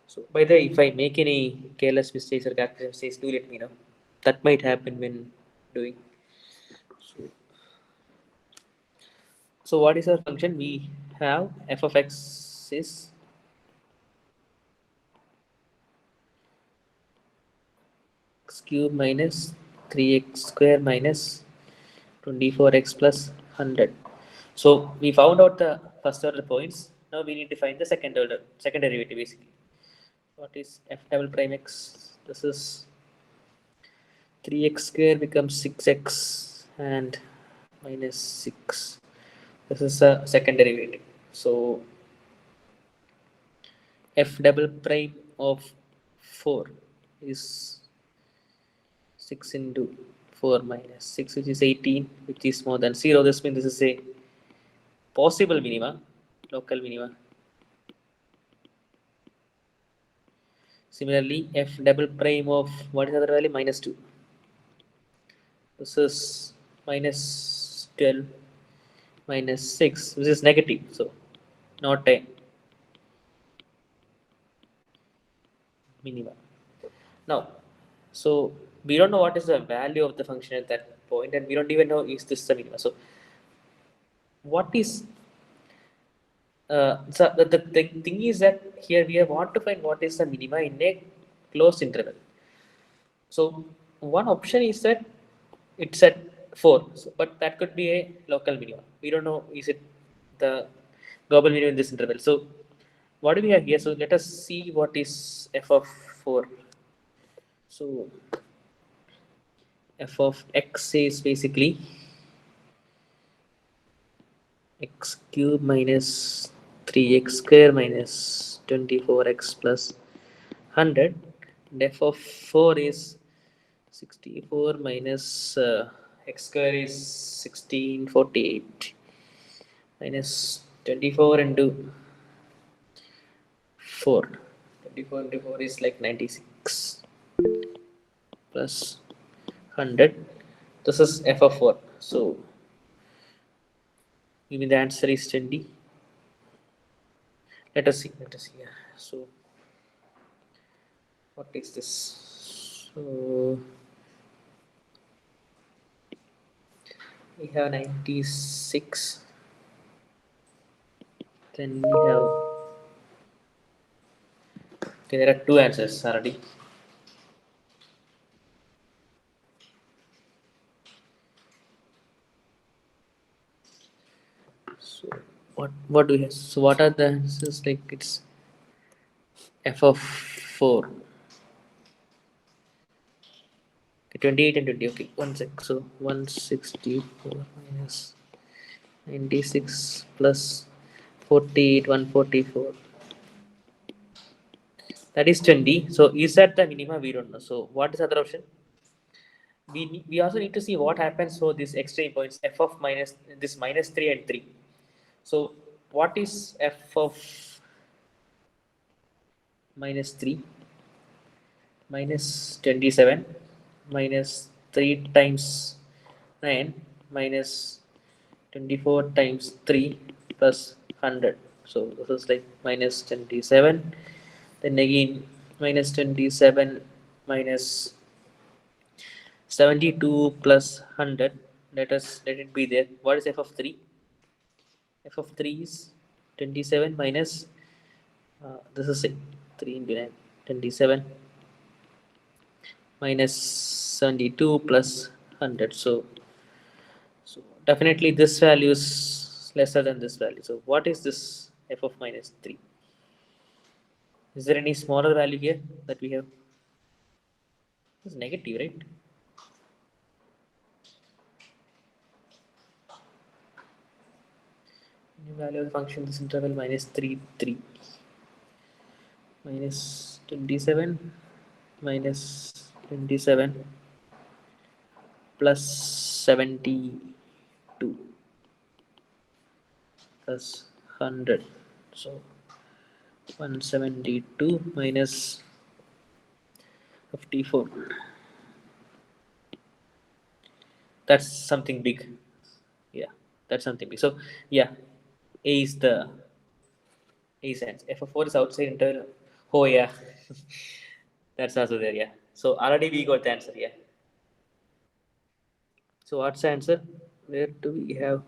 So, by the way, if I make any careless mistakes or calculation mistakes, do let me know. That might happen when doing. So, so what is our function? We have f of x is x cube minus 3x square minus 24x plus 100. So we found out the first order points. Now we need to find the second derivative basically. What is f double prime x? This is 3x square becomes 6x and minus 6. This is the second derivative. So f double prime of 4 is 6 into 4 minus 6, which is 18, which is more than 0. This means this is a possible minima, local minima. Similarly, f double prime of what is the other value? Minus 2. This is minus 12 minus 6, which is negative. So, not a minima. Now, so we don't know what is the value of the function at that point, and we don't even know is this the minima. So, what is so the thing is that here we want to find what is the minima in a closed interval. So one option is that it's at 4, so, but that could be a local minimum. We don't know is it the global minimum in this interval. So what do we have here? So let us see what is f of 4. So f of x is basically x cube minus 3x square minus 24x plus 100, and f of 4 is 64 minus x square is 1648 minus 24 into 4. 24 into 4 is like 96 plus 100. This is f of 4. So, give me the answer is 20. Let us see. Let us see. Yeah. So, What is this? So we have 96. Then we have, okay, there are two answers already. So what do we have? So what are the answers? Like it's f of 4. Okay, 28 and 20. Okay, one sec. So 164 minus 96 plus 48, 144. That is 20. So is that the minima? We don't know. So what is the other option? We also need to see what happens for these extreme points f of minus this minus 3 and 3. So what is f of minus 3? Minus 27 minus 3 times 9 minus 24 times 3 plus 100. So this is like minus 27. Then again minus 27 minus 72 plus 100. Let it be there. What is f of 3? F of 3 is 27 minus this is it, 3 into 9, 27 minus 72 plus 100. So definitely this value is lesser than this value. So what is this f of minus 3? Is there any smaller value here that we have? It's negative, right? New value of the function this interval minus 3 3 minus 27 minus 27 plus 72 plus 100. So 172 minus 54. That's something big. Yeah, that's something big. So yeah, A is the A sense. F of 4 is outside internal. Oh yeah, that's also there. Yeah. So already we got the answer. Yeah. So what's the answer? Where do we have?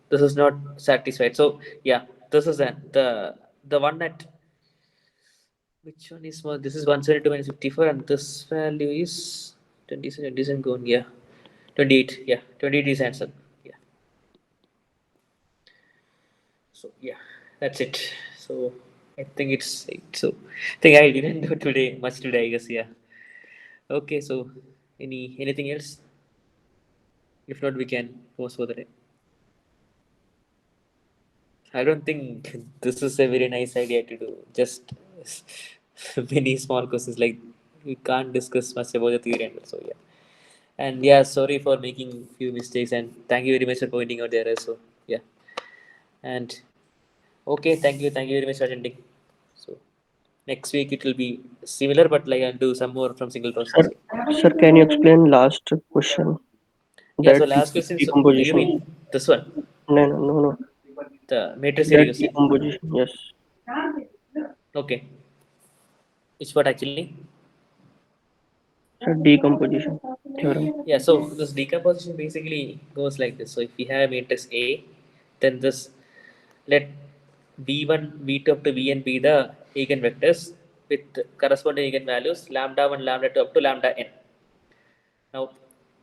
This is not satisfied. So yeah, this is the one at which one is small? This is 172 minus 54, and this value is 27. Isn't going. Yeah, 28. Yeah, 28 is answer. Yeah. So yeah, that's it. So I think it's it. So I think I didn't do today much today. I guess. Yeah. Okay. So anything else? If not, we can pause for the day. I don't think this is a very nice idea to do. Just many small questions like we can't discuss much about the theory and so yeah. And yeah, sorry for making few mistakes and thank you very much for pointing out the errors. So yeah. And okay, thank you very much for attending. So next week it will be similar, but like I'll do some more from single Sir, process. sir, can you explain last question? Yeah. That So last question. So you decomposition. mean this one, No, no, no, no. the matrix theory That question? decomposition. Yes. Okay. Which part actually? Sir, decomposition theorem. Yeah, so this decomposition basically goes like this. So if we have matrix A, then this let V1, V2 up to Vn be the eigenvectors with corresponding eigenvalues lambda 1, lambda 2 up to lambda n. Now,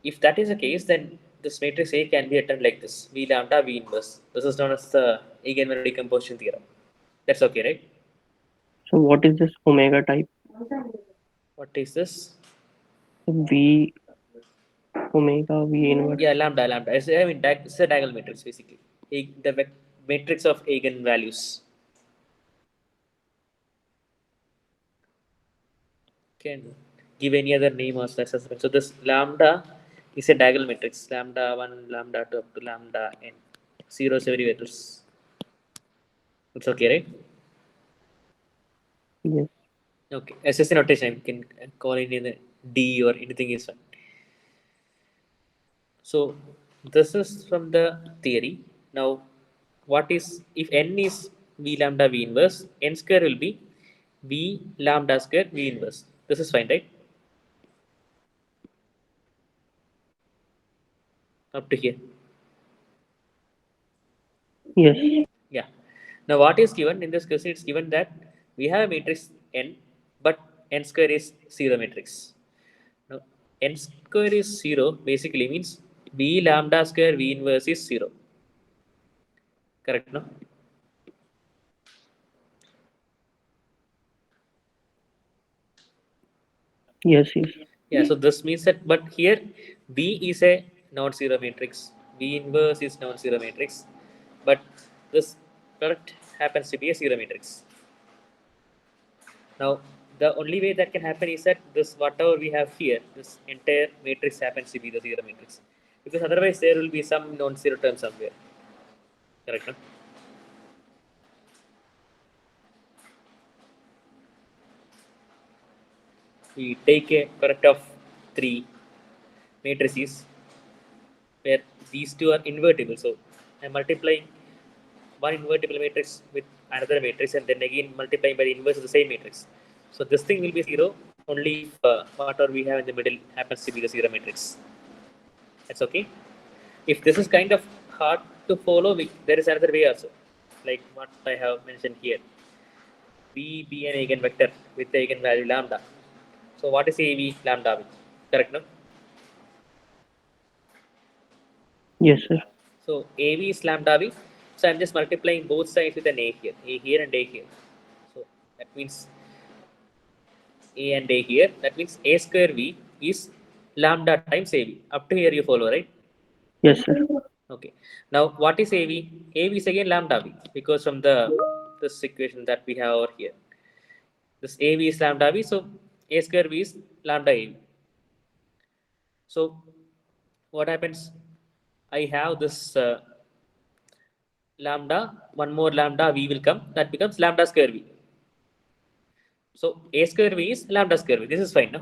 if that is the case, then this matrix A can be written like this: V lambda, V inverse. This is known as the eigenvalue decomposition theorem. That's okay, right? So what is this omega type? What is this? V omega V inverse. Yeah, lambda, lambda. I mean, it's a diagonal matrix basically. The matrix of eigenvalues. Can give any other name or assessment. So this lambda is a diagonal matrix. Lambda 1, lambda 2 up to lambda n. Zeros everywhere. It's okay, right? Yes. Okay. SSC notation, you can call it in D or anything is fine. So this is from the theory. Now, what is if n is v lambda v inverse, n square will be v lambda square v inverse. This is fine, right? Up to here. Yes. Yeah. Now, what is given in this question? It's given that we have a matrix n, but n square is zero matrix. Now, n square is zero basically means v lambda square v inverse is zero. Correct, no? Yes. Yes. Yeah. So this means that, but here v is a non-zero matrix. V inverse is non-zero matrix, but this product happens to be a zero matrix. Now, the only way that can happen is that this whatever we have here, this entire matrix happens to be the zero matrix, because otherwise there will be some non-zero term somewhere. Correct? No? We take a product of three matrices where these two are invertible. So I'm multiplying one invertible matrix with another matrix, and then again multiplying by the inverse of the same matrix. So this thing will be zero only if whatever we have in the middle happens to be the zero matrix. That's okay. If this is kind of hard to follow, there is another way also, like what I have mentioned here. V be an eigenvector with the eigenvalue lambda. So what is AV lambda with? Correct, no? Yes, sir. So AV is lambda V. So I'm just multiplying both sides with an A here and A here. So that means A and A here. That means A square V is lambda times AV. Up to here you follow, right? Yes, sir. Okay. Now what is AV? AV is again lambda V because from the this equation that we have over here. This AV is lambda V, so A square V is lambda AV. So what happens? I have this lambda, one more lambda V will come, that becomes lambda square V. So A square V is lambda square V. This is fine, no?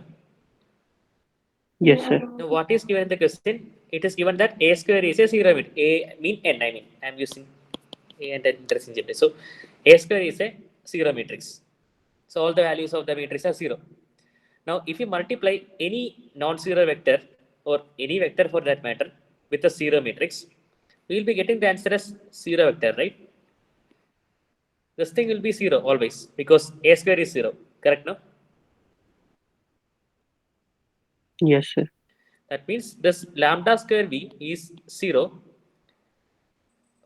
Yes, sir. Now what is given in the question? It is given that A square is a zero mean. A mean n, I mean. I am using A and n interchangeably. So A square is a zero matrix. So all the values of the matrix are zero. Now, if you multiply any non-zero vector or any vector for that matter with a zero matrix, we will be getting the answer as zero vector, right? This thing will be zero always because a square is zero. Correct, no? Yes, sir. That means this lambda square v is zero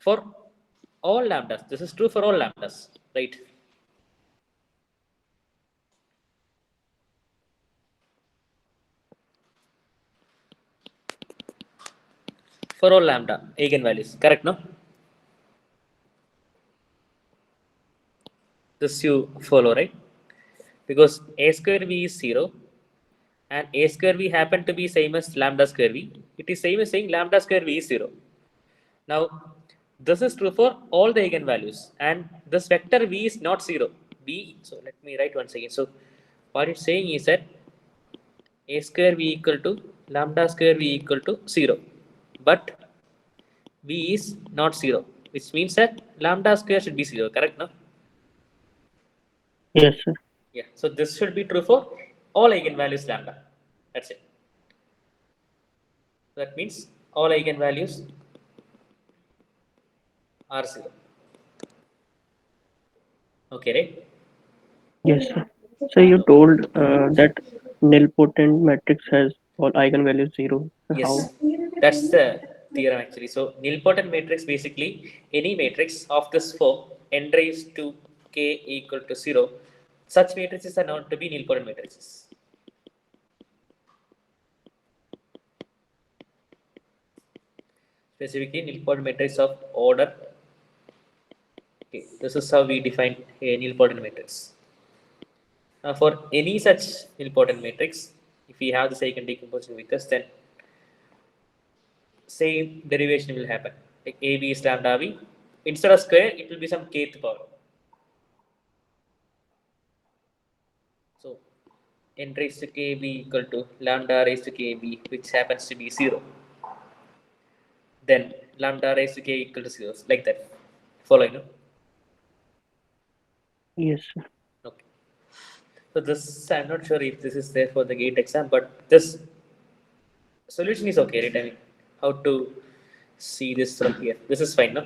for all lambdas. This is true for all lambdas, right? For all lambda eigenvalues. Correct, no? This you follow, right? Because a square v is zero and a square v happen to be same as lambda square v. It is same as saying lambda square v is zero. Now, this is true for all the eigenvalues, and this vector v is not zero. V. So let me write once again. So what it's saying is that a square v equal to lambda square v equal to zero, but v is not zero, which means that lambda square should be zero. Correct, no? Yes, sir. Yeah. So this should be true for all eigenvalues lambda. That's it. That means all eigenvalues are zero. Okay, right? Yes, sir. So you told that nilpotent matrix has all eigenvalues zero. So how? Yes, that's the theorem actually. So nilpotent matrix basically any matrix of this form n raised to k equal to zero. Such matrices are known to be nilpotent matrices. Specifically, nilpotent matrix of order. Okay, this is how we define a nilpotent matrix. For any such nilpotent matrix, if we have the second decomposition with us, then same derivation will happen. Like AB is lambda V. Instead of square, it will be some kth power. So n raised to kb equal to lambda raised to kb, which happens to be 0. Then lambda raised to k equal to 0, like that. Following, no? Yes, sir. Okay. So this, I'm not sure if this is there for the gate exam, but this solution is okay, right? I mean, how to see this from here. This is fine, no?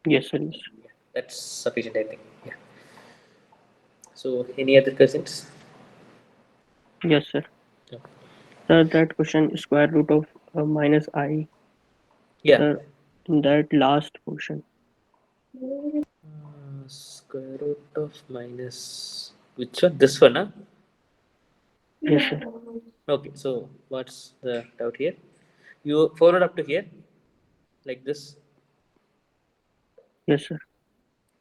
Yes, sir. Yes. Yeah, that's sufficient, I think. Yeah. So any other questions? Yes, sir. No. Sir, that question square root of minus I. Yeah. Sir, in that last portion. Square root of minus which one? This one, huh? Yes, sir. Okay. So what's the doubt here? You followed up to here like this. Yes, sir.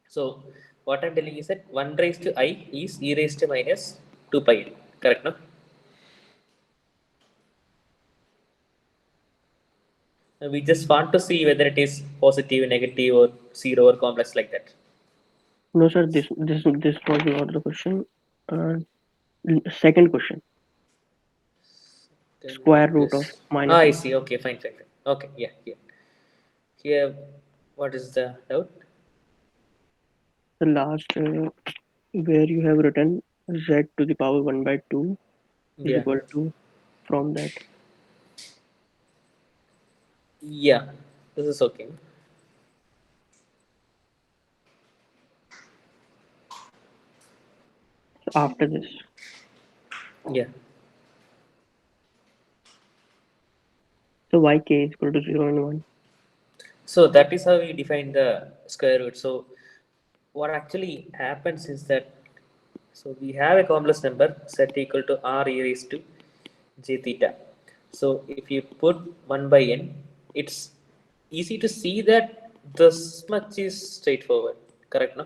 So what I'm telling is that 1 raised to I is e raised to minus 2 pi. Correct, no? We just want to see whether it is positive, negative, or zero, or complex like that. No, sir. This was not the question. Uh, Second question. Then Square root of this. Ah, minus I I. see. Okay, fine, fine, fine. Okay, yeah, yeah. Here, what is the doubt? The last where you have written z to the power 1 by 2 is Yeah, equal to from that. yeah. This is okay. So after this. Yeah. So why k is equal to 0 and 1? So that is how we define the square root. So what actually happens is that so we have a complex number set equal to r e raised to j theta. So if you put 1 by n, it's easy to see that this much is straightforward. Correct, no?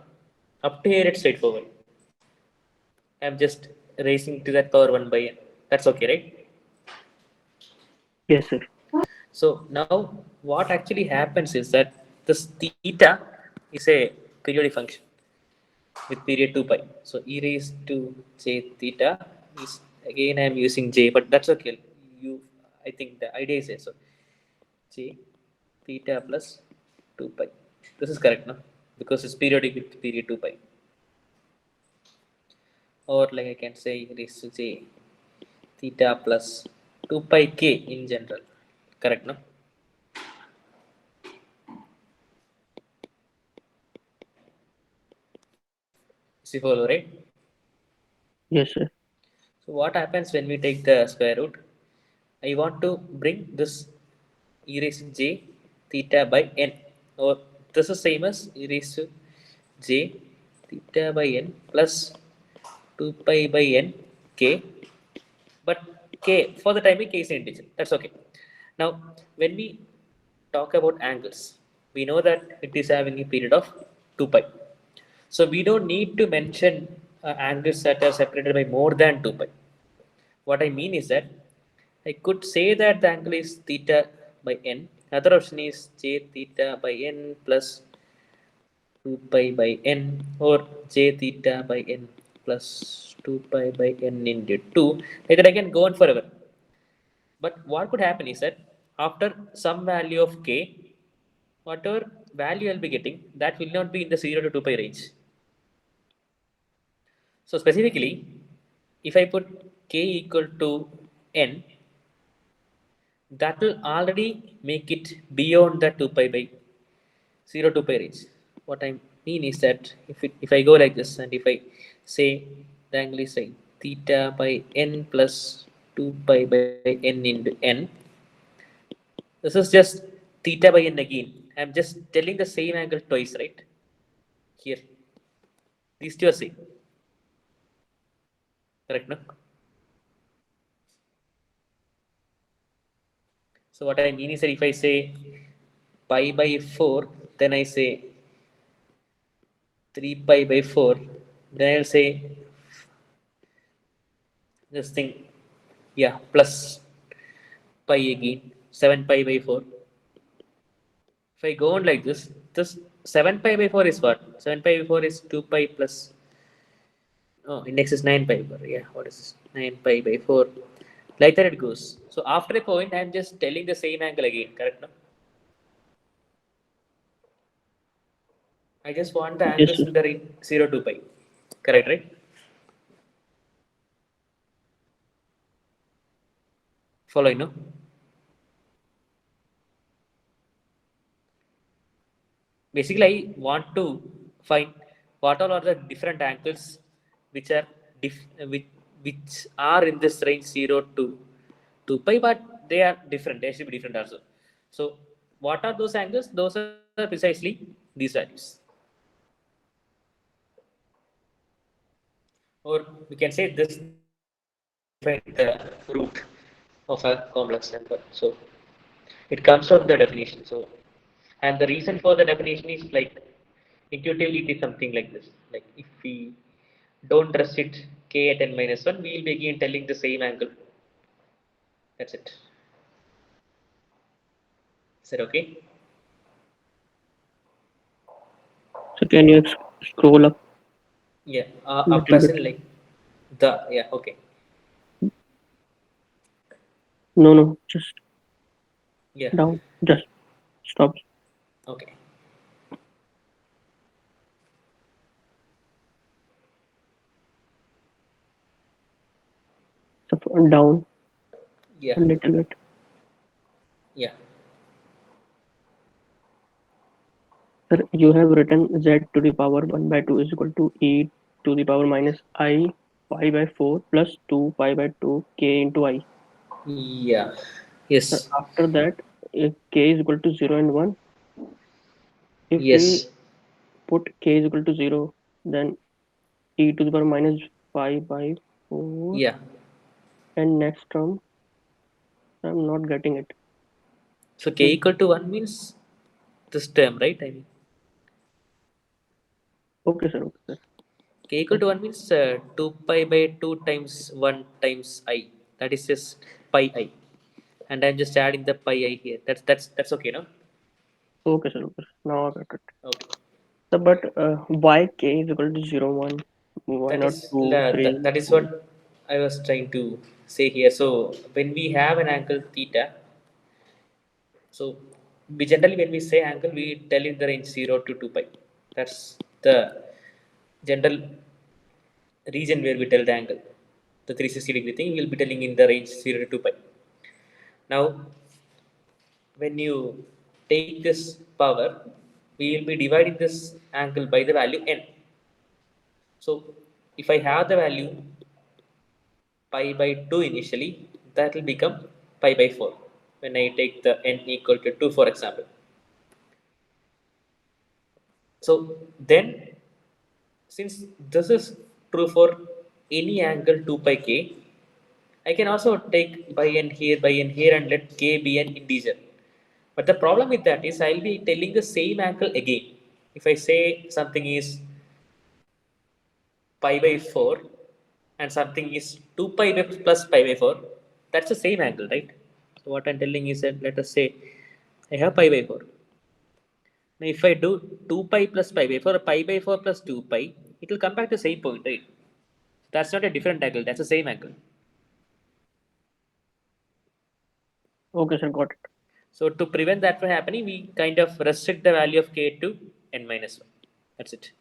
Up to here it's straightforward. I'm just raising to that power 1 by n. That's okay, right? Yes, sir. So now what actually happens is that this theta is a periodic function with period 2 pi. So e raised to j theta is again I am using j, but that's okay. You, I think the idea is so j theta plus 2 pi. This is correct, no? Because it's periodic with period 2 pi. Or like I can say e raised to j theta plus 2 pi k in general. Correct, no? Is you follow, right? Yes, sir. So what happens when we take the square root? I want to bring this e raised to j theta by n, or this is same as e raised to j theta by n plus 2 pi by n k, but k for the time being k is an integer. That's okay. Now when we talk about angles, we know that it is having a period of 2 pi. So we don't need to mention angles that are separated by more than 2 pi. What I mean is that I could say that the angle is theta by n. Other option is j theta by n plus 2 pi by n, or j theta by n plus 2 pi by n into 2. Like that I can go on forever. But what could happen is that after some value of k, whatever value I'll be getting, that will not be in the 0 to 2 pi range. So specifically, if I put k equal to n, that will already make it beyond the 2 pi by 0 to pi range. What I mean is that if I go like this, and if I say the angle is like theta by n plus 2 pi by n into n, this is just theta by n again. I'm just telling the same angle twice, right? Here, these two are same, correct, no? So what I mean is that if I say pi by 4, then I say 3 pi by 4, then I'll say this thing, yeah, plus pi again, 7 pi by 4. If I go on like this 7 pi by 4 is what? 7 pi by 4 is 2 pi plus, oh, index is 9 pi by 4. Yeah, what is this? 9 pi by 4. Like that it goes. So after a point, I'm just telling the same angle again, correct? No? I just want the Yes, angles sir. in the range 0 to pi. Correct, right? Follow, you know. Basically, I want to find what all are the different angles which are which, which are in this range 0 to 2 pi, but they are different. They should be different also. So what are those angles? Those are precisely these values. Or we can say this defines the root of a complex number. So it comes from the definition. So, and the reason for the definition is like intuitively it is something like this. Like if we don't restrict k at n minus 1, we will begin telling the same angle. That's it. Is that okay? So can you scroll up Yeah. a Up little as bit? in like the, yeah, okay. No, no, just Yeah, down. Just stop. okay. So down Yeah, a little bit. yeah, Sir, you have written z to the power 1 by 2 is equal to e to the power minus I pi by 4 plus 2 pi by 2 k into I. yeah, Sir, yes, after that, if k is equal to 0 and 1, if we yes, put k is equal to 0, then e to the power minus 5 by 4, yeah. and next term, I'm not getting it. So k Is equal to 1 means this term, right? I mean, okay, sir. Okay, sir. k equal to 1 means 2 pi by 2 times 1 times I. That is just pi I. And I'm just adding the pi I here. That's okay, no? Okay, sir. Okay, sir. Now I got it. Okay. So, but why k is equal to 0, 1? Why That not is 2, 3, that is 4? what I was trying to say here. So when we have an angle theta, so we generally when we say angle, we tell in the range 0 to 2 pi. That's the general region where we tell the angle. The 360-degree thing, we'll be telling in the range 0 to 2 pi. Now, when you take this power, we will be dividing this angle by the value n. So, if I have the value pi by 2 initially, that will become pi by 4 when I take the n equal to 2, for example. So, then since this is true for any angle 2 pi k, I can also take by n here and let k be an integer. But the problem with that is I'll be telling the same angle again. If I say something is pi by 4 and something is 2 pi by plus pi by 4, that's the same angle, right? So what I'm telling is that let us say I have pi by 4. Now if I do 2 pi plus pi by 4, pi by 4 plus 2 pi, it will come back to the same point, right? That's not a different angle, that's the same angle. Okay, sir. Got it. So to prevent that from happening, we kind of restrict the value of k to n minus 1. That's it.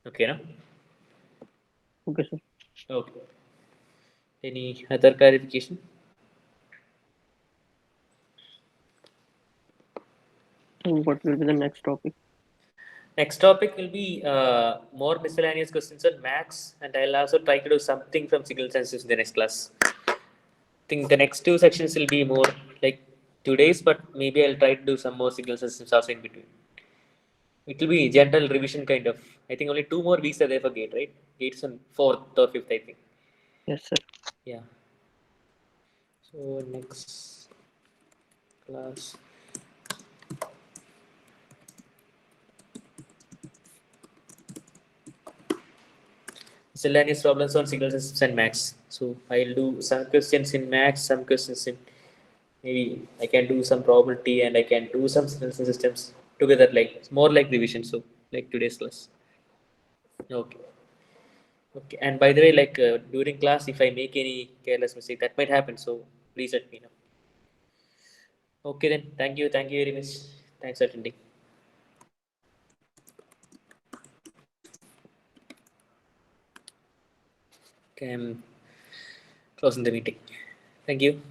Okay, no? Okay, sir. Okay. Any other clarification? So what will be the next topic? Next topic will be more miscellaneous questions on max, and I'll also try to do something from signal sensors in the next class. I think the next two sections will be more like 2 days, but maybe I'll try to do some more signal systems also in between. It will be general revision kind of. I think only 2 more weeks are there for gate, right? Gate's on 4th or 5th, I think. Yes, sir. Yeah. So next class. Miscellaneous problems on signal systems and max. So I'll do some questions in max, some questions in maybe I can do some probability and I can do some signal systems together, like it's more like revision. So like today's class. Okay. Okay. And by the way, like during class, if I make any careless mistake, that might happen. So please let me know. Okay then. Thank you very much. Thanks for attending. Okay, I'm closing the meeting. Thank you.